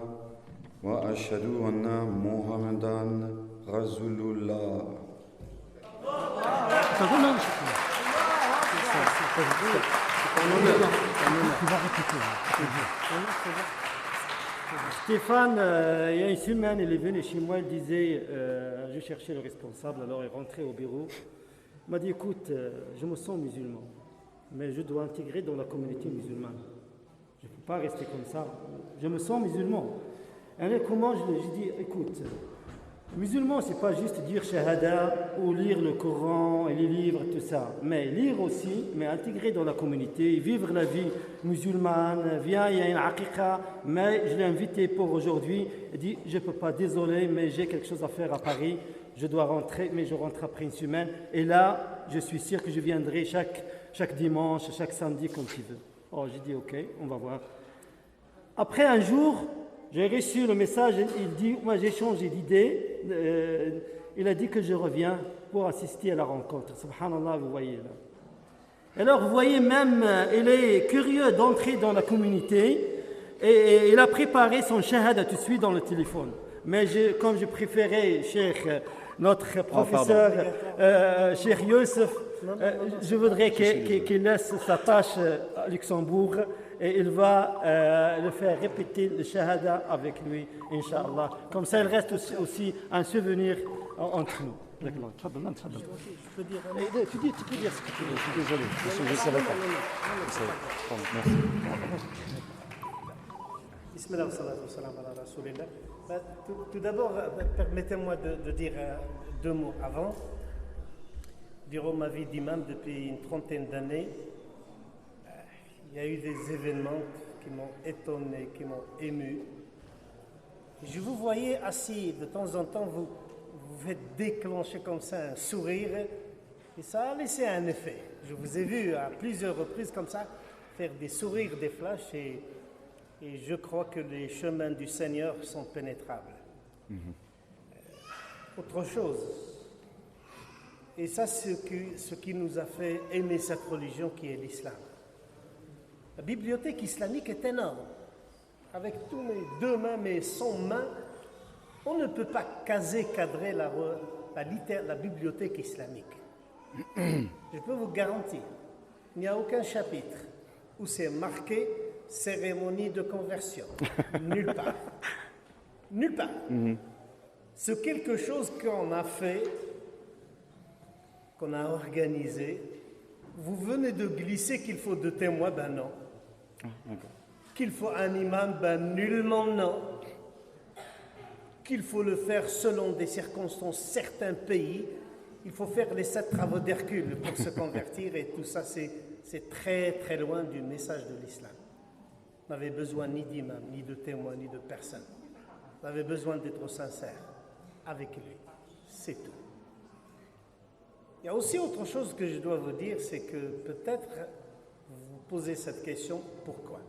wa ashhadu anna Muhammadan Rasulullah. Stéphane, il y a une semaine, il est venu chez moi, il disait, je cherchais le responsable, alors il est rentré au bureau. Il m'a dit, écoute, je me sens musulman, mais je dois intégrer dans la communauté musulmane. Je ne peux pas rester comme ça. Je me sens musulman. Et comment je dis, écoute, musulman, c'est pas juste dire shahada ou lire le Coran et les livres, tout ça, mais lire aussi, mais intégrer dans la communauté, vivre la vie musulmane. Viens, il y a une aqiqa, mais je l'ai invité pour aujourd'hui. Il dit, je peux pas, désolé, mais j'ai quelque chose à faire à Paris. Je dois rentrer, mais je rentre après une semaine. Et là, je suis sûr que je viendrai chaque dimanche, chaque samedi, comme tu veux. Oh, j'ai dit, ok, on va voir. Après un jour, j'ai reçu le message, il dit, moi j'ai changé d'idée, il a dit que je reviens pour assister à la rencontre. Subhanallah, vous voyez là. Alors vous voyez même, il est curieux d'entrer dans la communauté et il a préparé son shahada tout de suite dans le téléphone. Mais comme je préférais notre professeur, Cheikh Youssef, je voudrais qu'il laisse sa tâche à Luxembourg et il va le faire répéter le shahada avec lui, Inch'Allah. Comme ça, il reste aussi un souvenir entre nous. Je peux dire tu peux dire ce que tu veux. Je suis désolé, je ne savais pas. Bismillah, salatu wassalam ala rasulillah. Tout d'abord, permettez-moi de dire 2 mots avant. Durant ma vie d'imam depuis une trentaine d'années, il y a eu des événements qui m'ont étonné, qui m'ont ému. Je vous voyais assis, de temps en temps, vous faites déclencher comme ça un sourire, et ça a laissé un effet. Je vous ai vu à plusieurs reprises comme ça, faire des sourires, des flashs, et je crois que les chemins du Seigneur sont pénétrables. Autre chose, et ça c'est ce qui nous a fait aimer cette religion qui est l'islam. La bibliothèque islamique est énorme. Avec tous mes 2 mains, mes 100 mains, on ne peut pas cadrer la bibliothèque islamique. Je peux vous garantir, il n'y a aucun chapitre où c'est marqué cérémonie de conversion. Nulle part. Nulle part. C'est quelque chose qu'on a fait, qu'on a organisé. Vous venez de glisser qu'il faut 2 témoins, ben non. Qu'il faut un imam, ben nullement non. Qu'il faut le faire selon des circonstances, certains pays, il faut faire les 7 travaux d'Hercule pour se convertir et tout ça, c'est très très loin du message de l'islam. Vous n'avez besoin ni d'imam, ni de témoin, ni de personne. Vous avez besoin d'être sincère avec lui. C'est tout. Il y a aussi autre chose que je dois vous dire, c'est que peut-être vous vous posez cette question, pourquoi?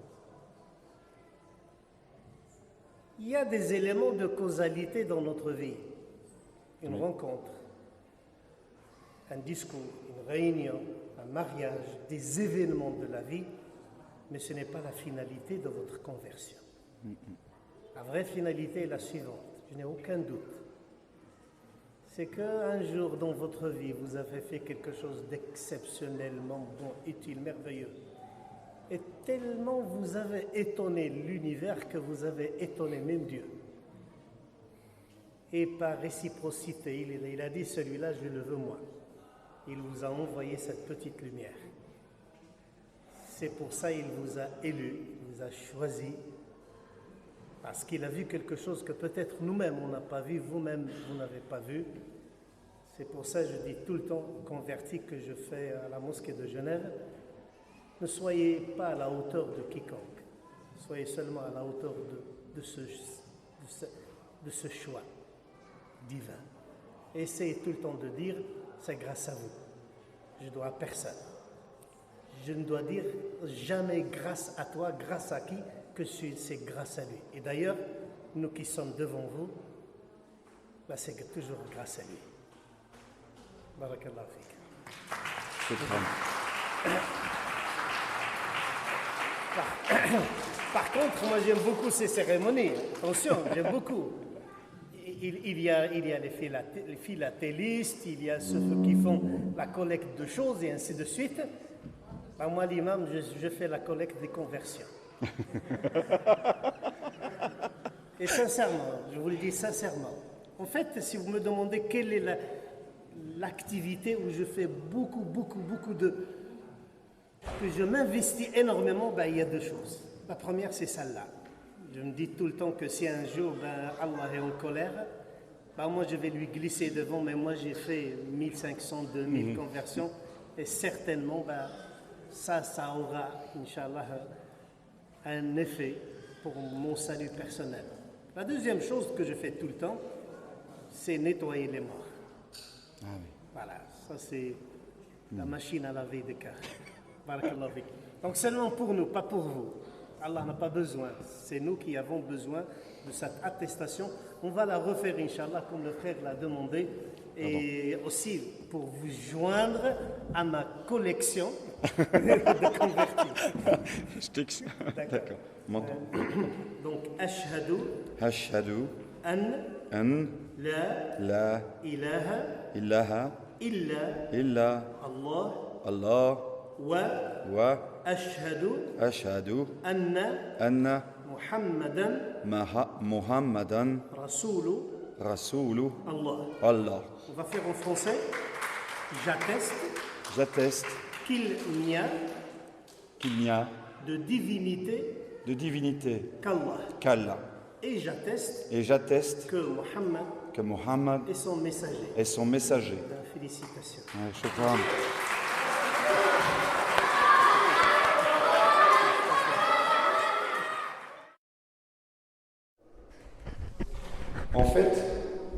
Il y a des éléments de causalité dans notre vie. Une rencontre, un discours, une réunion, un mariage, des événements de la vie, mais ce n'est pas la finalité de votre conversion. La vraie finalité est la suivante, je n'ai aucun doute. C'est qu'un jour dans votre vie, vous avez fait quelque chose d'exceptionnellement bon, utile, merveilleux. Et tellement vous avez étonné l'univers que vous avez étonné même Dieu. Et par réciprocité, il a dit, celui-là, je le veux moi. Il vous a envoyé cette petite lumière. C'est pour ça qu'il vous a élu, il vous a choisi, parce qu'il a vu quelque chose que peut-être nous-mêmes, on n'a pas vu, vous-même, vous n'avez pas vu. C'est pour ça que je dis tout le temps, converti que je fais à la mosquée de Genève, ne soyez pas à la hauteur de quiconque, soyez seulement à la hauteur de ce choix divin. Essayez tout le temps de dire, c'est grâce à vous. Je dois à personne. Je ne dois dire jamais grâce à toi, grâce à qui, que c'est grâce à lui. Et d'ailleurs, nous qui sommes devant vous, bah c'est toujours grâce à lui. Barakallahu fik. Par contre, moi j'aime beaucoup ces cérémonies. Attention, j'aime beaucoup. Il y a les philatélistes, il y a ceux qui font la collecte de choses et ainsi de suite. Ben moi, l'imam, je fais la collecte des conversions. Et sincèrement, je vous le dis sincèrement, en fait, si vous me demandez quelle est l'activité où je fais beaucoup de... que je m'investis énormément, ben, il y a 2 choses. La première, c'est celle-là. Je me dis tout le temps que si un jour, ben, Allah est en colère, ben, moi, je vais lui glisser devant, mais moi, j'ai fait 1500, 2000 conversions, et certainement, ben, ça aura, Inch'Allah, un effet pour mon salut personnel. La deuxième chose que je fais tout le temps, c'est nettoyer les morts. Ah oui. Voilà, ça c'est la machine à laver des cœurs. Barakallahu fik. Donc seulement pour nous, pas pour vous. Allah n'a pas besoin. C'est nous qui avons besoin de cette attestation. On va la refaire, Inch'Allah, comme le frère l'a demandé. Et aussi pour vous joindre à ma collection de convertis. Je t'explique. D'accord. Donc, ashhadu an la ilaha illa Allah wa ashhadu anna Muhammadan Rasoulou Allah. On va faire en français. J'atteste qu'il n'y a de divinité qu'Allah. Et j'atteste que Muhammad est son messager. Félicitations. Shukran. En fait,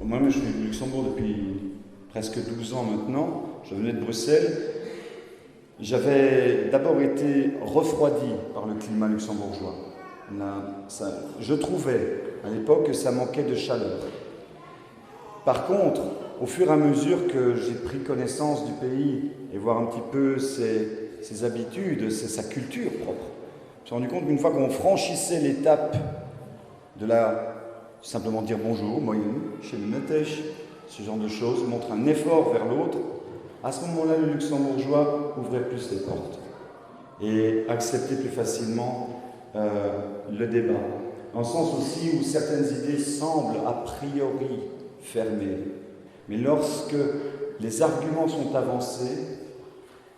moi je suis au Luxembourg depuis presque 12 ans maintenant. Je venais de Bruxelles. J'avais d'abord été refroidi par le climat luxembourgeois. Je trouvais à l'époque que ça manquait de chaleur. Par contre, au fur et à mesure que j'ai pris connaissance du pays et voir un petit peu ses habitudes, sa culture propre, je me suis rendu compte qu'une fois qu'on franchissait l'étape de simplement dire bonjour, moyen, chez le Netesh, ce genre de choses, montre un effort vers l'autre, à ce moment-là, le luxembourgeois ouvrait plus les portes et acceptait plus facilement le débat. Dans le sens aussi où certaines idées semblent a priori fermées. Mais lorsque les arguments sont avancés,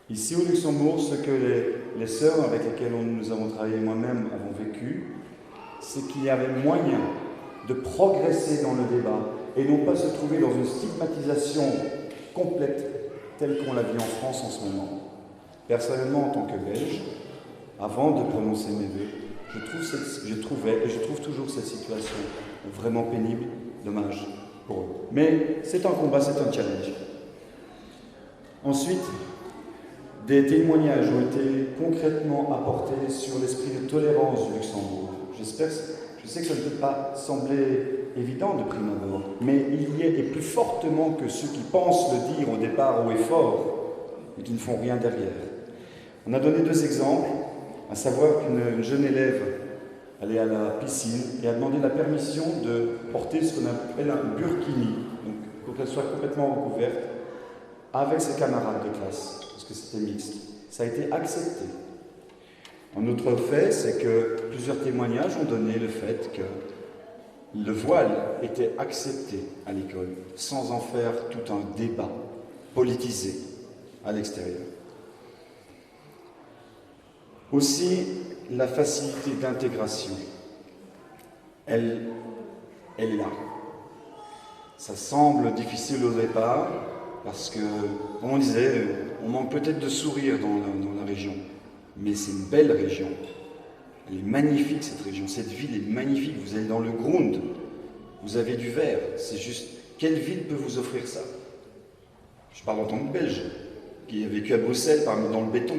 ici au Luxembourg, ce que les sœurs avec lesquelles nous avons travaillé, moi-même, avons vécu, c'est qu'il y avait moyen de progresser dans le débat et non pas se trouver dans une stigmatisation complète telle qu'on la vit en France en ce moment. Personnellement, en tant que Belge, avant de prononcer mes vœux, je trouve toujours cette situation vraiment pénible, dommage pour eux. Mais c'est un combat, c'est un challenge. Ensuite, des témoignages ont été concrètement apportés sur l'esprit de tolérance du Luxembourg. Je sais que ça ne peut pas sembler évident de prime abord, mais il y est, et plus fortement que ceux qui pensent le dire au départ haut et fort, mais qui ne font rien derrière. On a donné 2 exemples, à savoir qu'une jeune élève allait à la piscine et a demandé la permission de porter ce qu'on appelle un burkini, donc pour qu'elle soit complètement recouverte, avec ses camarades de classe, parce que c'était mixte. Ça a été accepté. Un autre fait, c'est que plusieurs témoignages ont donné le fait que le voile était accepté à l'école, sans en faire tout un débat politisé à l'extérieur. Aussi, la facilité d'intégration, elle est là. Ça semble difficile au départ, parce que, comme on disait, on manque peut-être de sourire dans la région. Mais c'est une belle région. Elle est magnifique, cette région. Cette ville est magnifique. Vous allez dans le Grund, vous avez du vert. C'est juste, quelle ville peut vous offrir ça? Je parle en tant que Belge, qui a vécu à Bruxelles, dans le béton.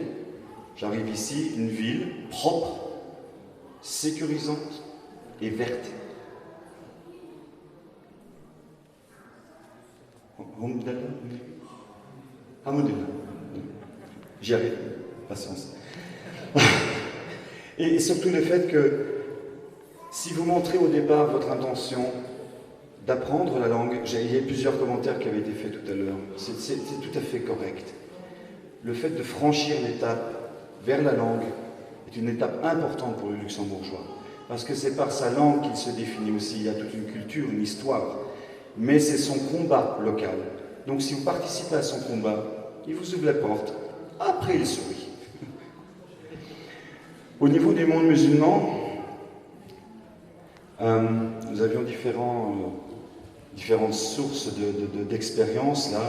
J'arrive ici, une ville propre, sécurisante et verte. J'y arrive, patience. Et surtout le fait que si vous montrez au départ votre intention d'apprendre la langue, il y a plusieurs commentaires qui avaient été faits tout à l'heure, c'est tout à fait correct. Le fait de franchir l'étape vers la langue est une étape importante pour le luxembourgeois, parce que c'est par sa langue qu'il se définit aussi, il y a toute une culture, une histoire, mais c'est son combat local. Donc si vous participez à son combat, il vous ouvre la porte, après il sourit. Au niveau du monde musulman, nous avions différentes sources d'expérience là.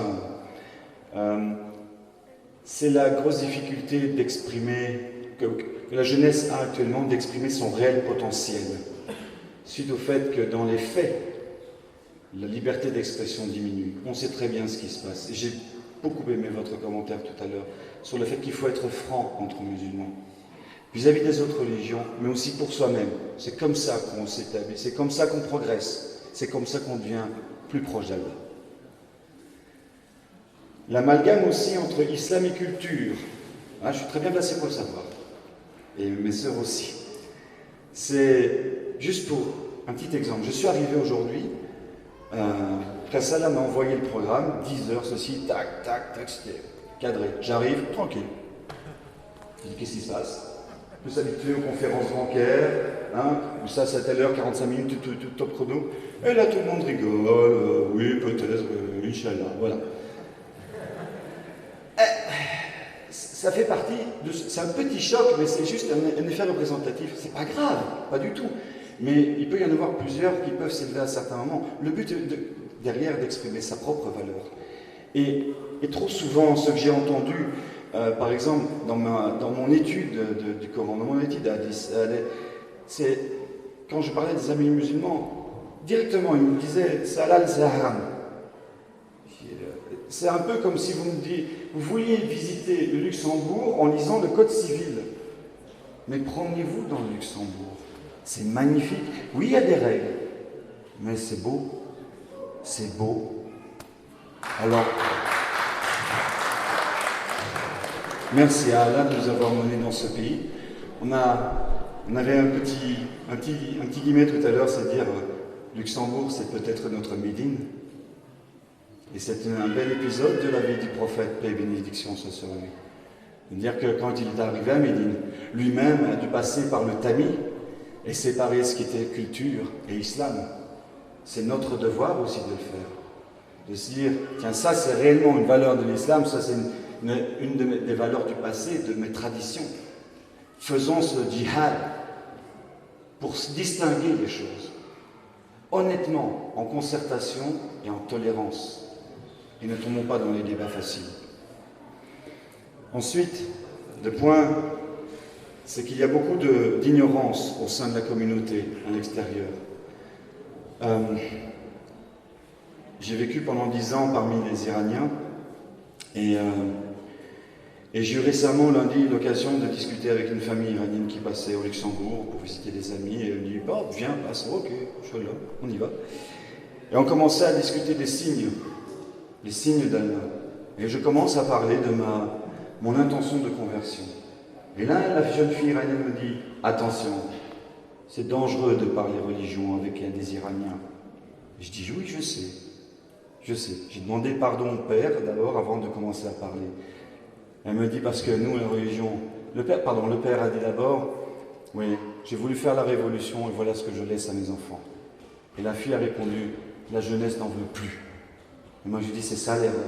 C'est la grosse difficulté d'exprimer, que la jeunesse a actuellement, d'exprimer son réel potentiel. Suite au fait que dans les faits, la liberté d'expression diminue. On sait très bien ce qui se passe. J'ai beaucoup aimé votre commentaire tout à l'heure sur le fait qu'il faut être franc entre musulmans, vis-à-vis des autres religions, mais aussi pour soi-même. C'est comme ça qu'on s'établit, c'est comme ça qu'on progresse, c'est comme ça qu'on devient plus proche d'Allah. L'amalgame aussi entre islam et culture, je suis très bien placé pour le savoir, et mes sœurs aussi. C'est juste pour un petit exemple. Je suis arrivé aujourd'hui, Kassala m'a envoyé le programme, 10 heures, ceci, tac, tac, tac, c'était cadré. J'arrive, tranquille. Je dis, qu'est-ce qui se passe? Plus habitué aux conférences bancaires, où ça c'est à telle heure, 45 minutes, tout top chrono. Et là tout le monde rigole, oui, peut-être, Inch'Allah, voilà. Ça fait partie de. C'est un petit choc, mais c'est juste un effet représentatif. C'est pas grave, pas du tout. Mais il peut y en avoir plusieurs qui peuvent s'élever à certains moments. Le but est derrière d'exprimer sa propre valeur. Et trop souvent, ce que j'ai entendu, par exemple, dans mon étude du Coran, dans mon étude d'Hadith, c'est quand je parlais des amis musulmans, directement, ils me disaient « Salal Zahram ». C'est un peu comme si vous vouliez visiter le Luxembourg en lisant le Code civil. Mais promenez-vous dans le Luxembourg. C'est magnifique. Oui, il y a des règles, mais c'est beau. C'est beau. Alors, merci à Allah de nous avoir menés dans ce pays. On avait un petit guillemet tout à l'heure, c'est de dire Luxembourg, c'est peut-être notre Médine. Et c'est un bel épisode de la vie du prophète, paix et bénédiction soit sur lui. De dire que quand il est arrivé à Médine, lui-même a dû passer par le tamis et séparer ce qui était culture et islam. C'est notre devoir aussi de le faire. De se dire, tiens, ça c'est réellement une valeur de l'islam, ça c'est une des valeurs du passé, de mes traditions. Faisons ce djihad pour distinguer les choses. Honnêtement, en concertation et en tolérance. et ne tombons pas dans les débats faciles. Ensuite, le point, c'est qu'il y a beaucoup d'ignorance au sein de la communauté à l'extérieur. J'ai vécu pendant 10 ans parmi les Iraniens et j'ai eu récemment lundi l'occasion de discuter avec une famille iranienne qui passait au Luxembourg pour visiter des amis et elle me dit « Oh, viens, passe, ok, je suis là, on y va ». Et on commençait à discuter des signes, les signes d'Allah. Et je commence à parler de mon intention de conversion. Et là, la jeune fille iranienne me dit « Attention, c'est dangereux de parler religion avec des Iraniens. » Je dis « Oui, je sais. Je sais. » J'ai demandé pardon au père d'abord avant de commencer à parler. Elle me dit parce que nous, la religion... Le père a dit d'abord « Oui, j'ai voulu faire la révolution et voilà ce que je laisse à mes enfants. » Et la fille a répondu « La jeunesse n'en veut plus. » Et moi je dis « C'est ça l'erreur.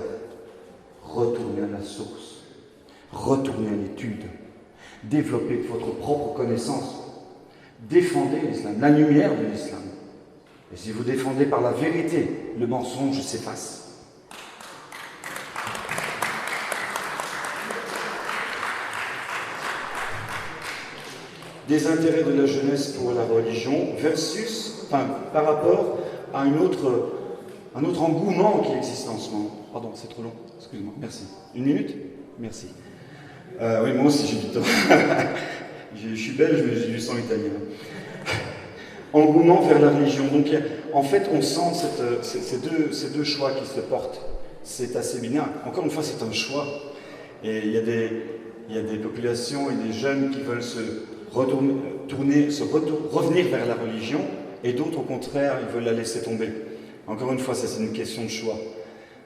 Retournez à la source. Retournez à l'étude. Développez votre propre connaissance. Défendez l'islam, la lumière de l'islam. Et si vous défendez par la vérité, le mensonge s'efface. Des intérêts de la jeunesse pour la religion par rapport à un autre engouement qui existe en ce moment. Pardon, c'est trop long, excuse-moi, merci. 1 minute? Merci. Oui, moi aussi j'ai du temps. Je suis belge, mais j'ai du sang italien. Engouement vers la religion. Donc, en fait, on sent ces deux choix qui se portent. C'est assez binaire. Encore une fois, c'est un choix. Et il y a des populations et des jeunes qui veulent revenir vers la religion, et d'autres, au contraire, ils veulent la laisser tomber. Encore une fois, ça, c'est une question de choix.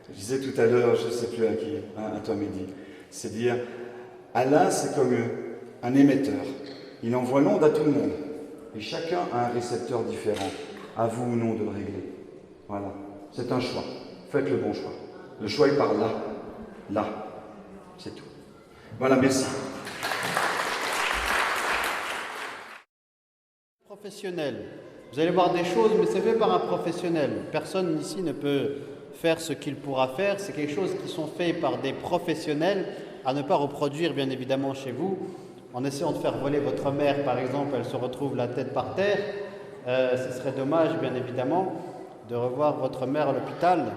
Je disais tout à l'heure, je ne sais plus à qui, à toi, Mehdi, c'est dire, Allah, c'est comme un émetteur. Il envoie l'onde à tout le monde. Et chacun a un récepteur différent. À vous ou non de le régler. Voilà. C'est un choix. Faites le bon choix. Le choix est par là. Là. C'est tout. Voilà, merci. Professionnel. Vous allez voir des choses, mais c'est fait par un professionnel. Personne ici ne peut faire ce qu'il pourra faire. C'est quelque chose qui sont faits par des professionnels à ne pas reproduire, bien évidemment, chez vous. En essayant de faire voler votre mère, par exemple, elle se retrouve la tête par terre. Ce serait dommage, bien évidemment, de revoir votre mère à l'hôpital.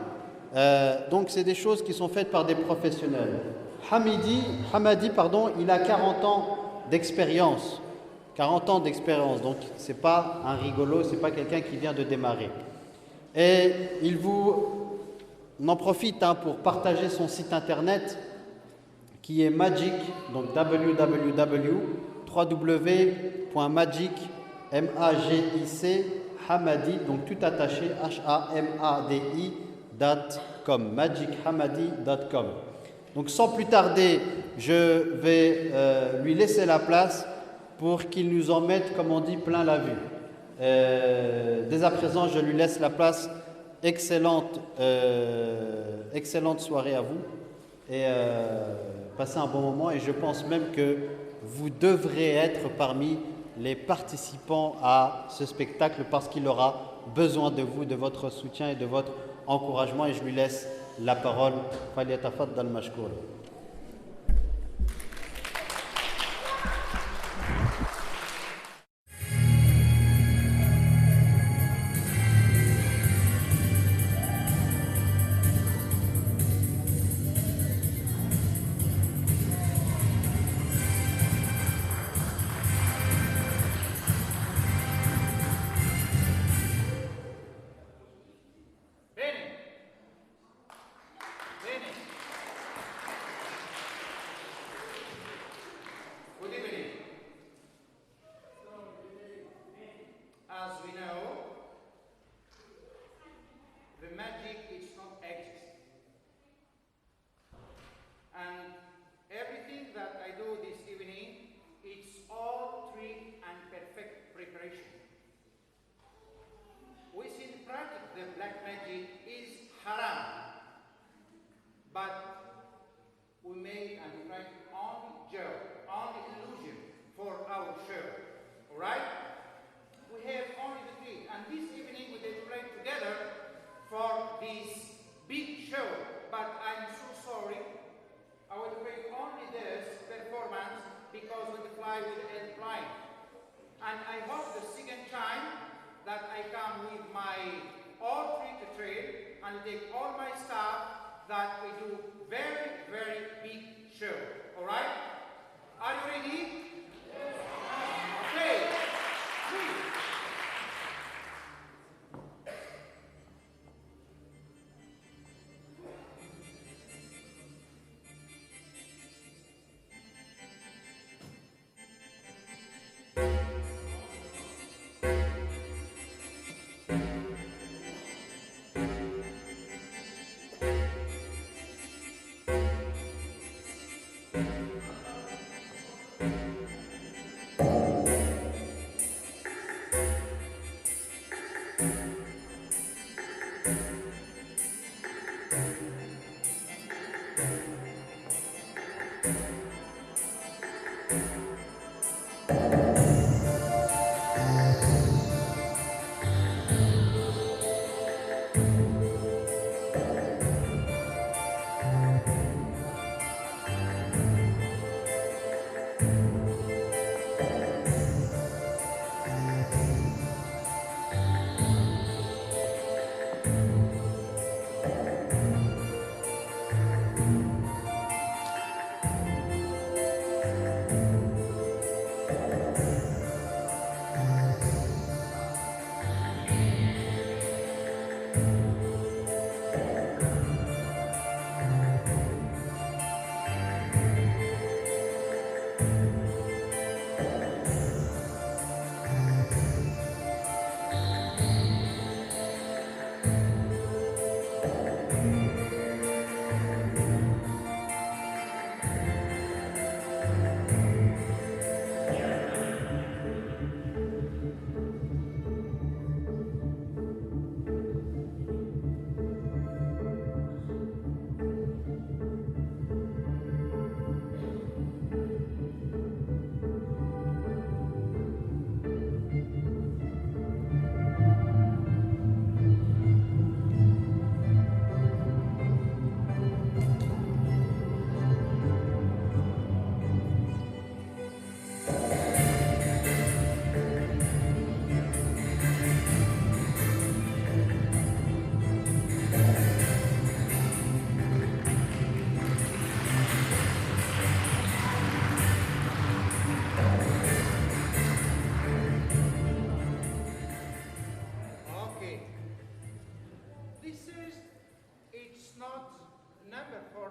Donc, c'est des choses qui sont faites par des professionnels. Hamadi, il a 40 ans d'expérience. 40 ans d'expérience, donc c'est pas un rigolo, c'est pas quelqu'un qui vient de démarrer. Et il vous en profite pour partager son site internet qui est Magic, donc www.magic, Hamadi, donc tout attaché, HAMADI.com, magichamadi.com. Donc sans plus tarder, je vais lui laisser la place pour qu'il nous en mette, comme on dit, plein la vue. Dès à présent, je lui laisse la place. Excellente soirée à vous et passez un bon moment. Et je pense même que vous devrez être parmi les participants à ce spectacle parce qu'il aura besoin de vous, de votre soutien et de votre encouragement. Et je lui laisse la parole. Falyatafaddal mashkour. that we do very, very big show. All right? Are you ready? Okay. Please.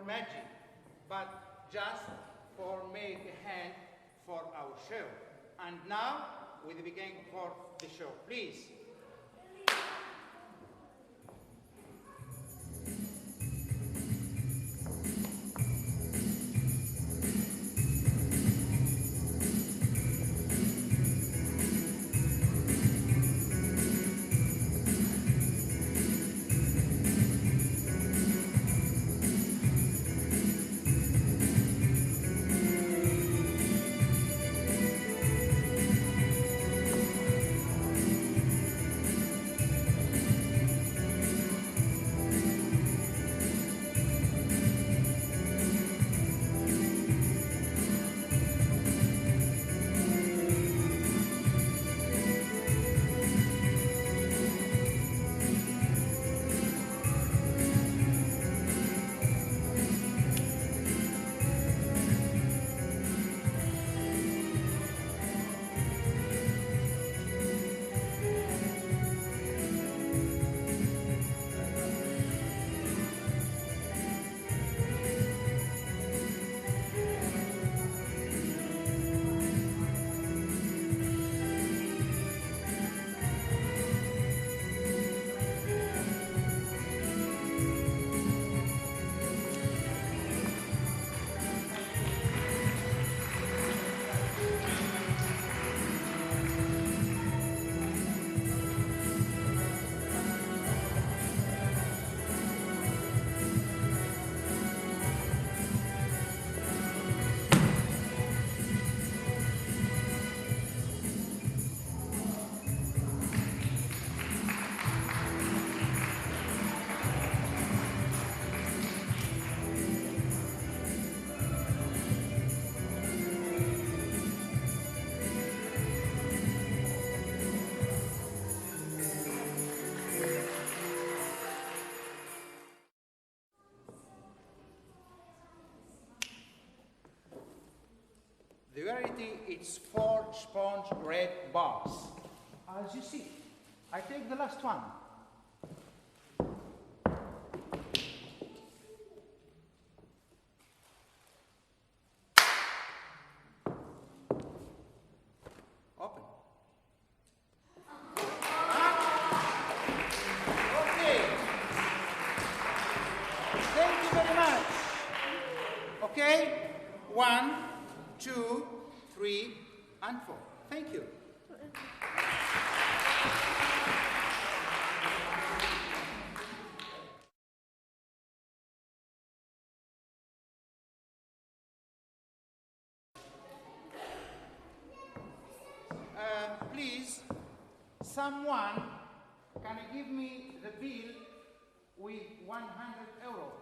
magic, but just for make a hand for our show. And now we begin for the show. Please. It's 4 sponge red bars. As you see, I take the last one. Open. Okay. Thank you very much. Okay? 1, 2, 3, and 4. Thank you. Please, someone can give me the bill with 100 euro.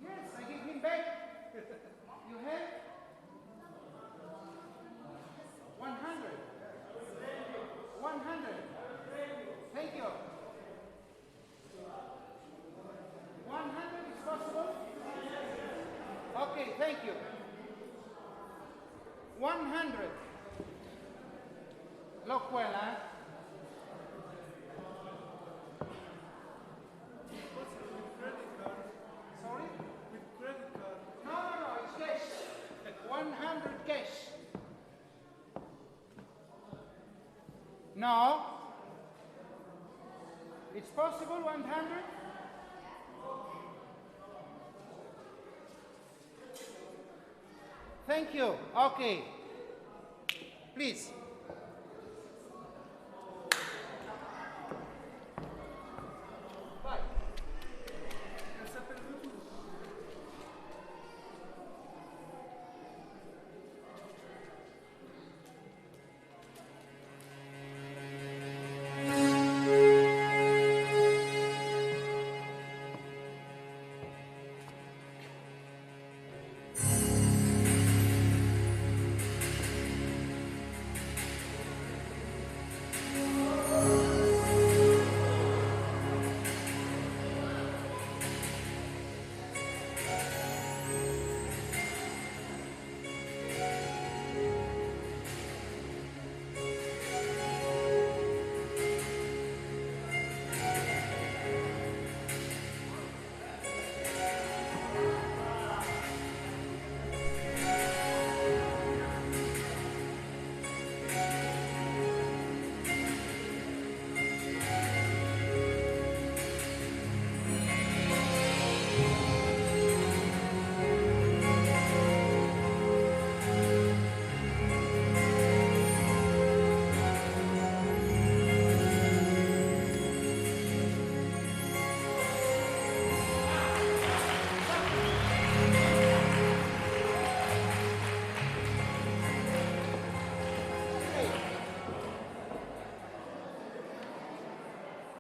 Yes, I give him back. You have 100. 100. Thank you. 100 is possible? Okay, thank you. 100. Look well, huh? Sorry? With credit card. No, it's cash. 100 cash. No. It's possible, 100? Thank you. Okay. Please.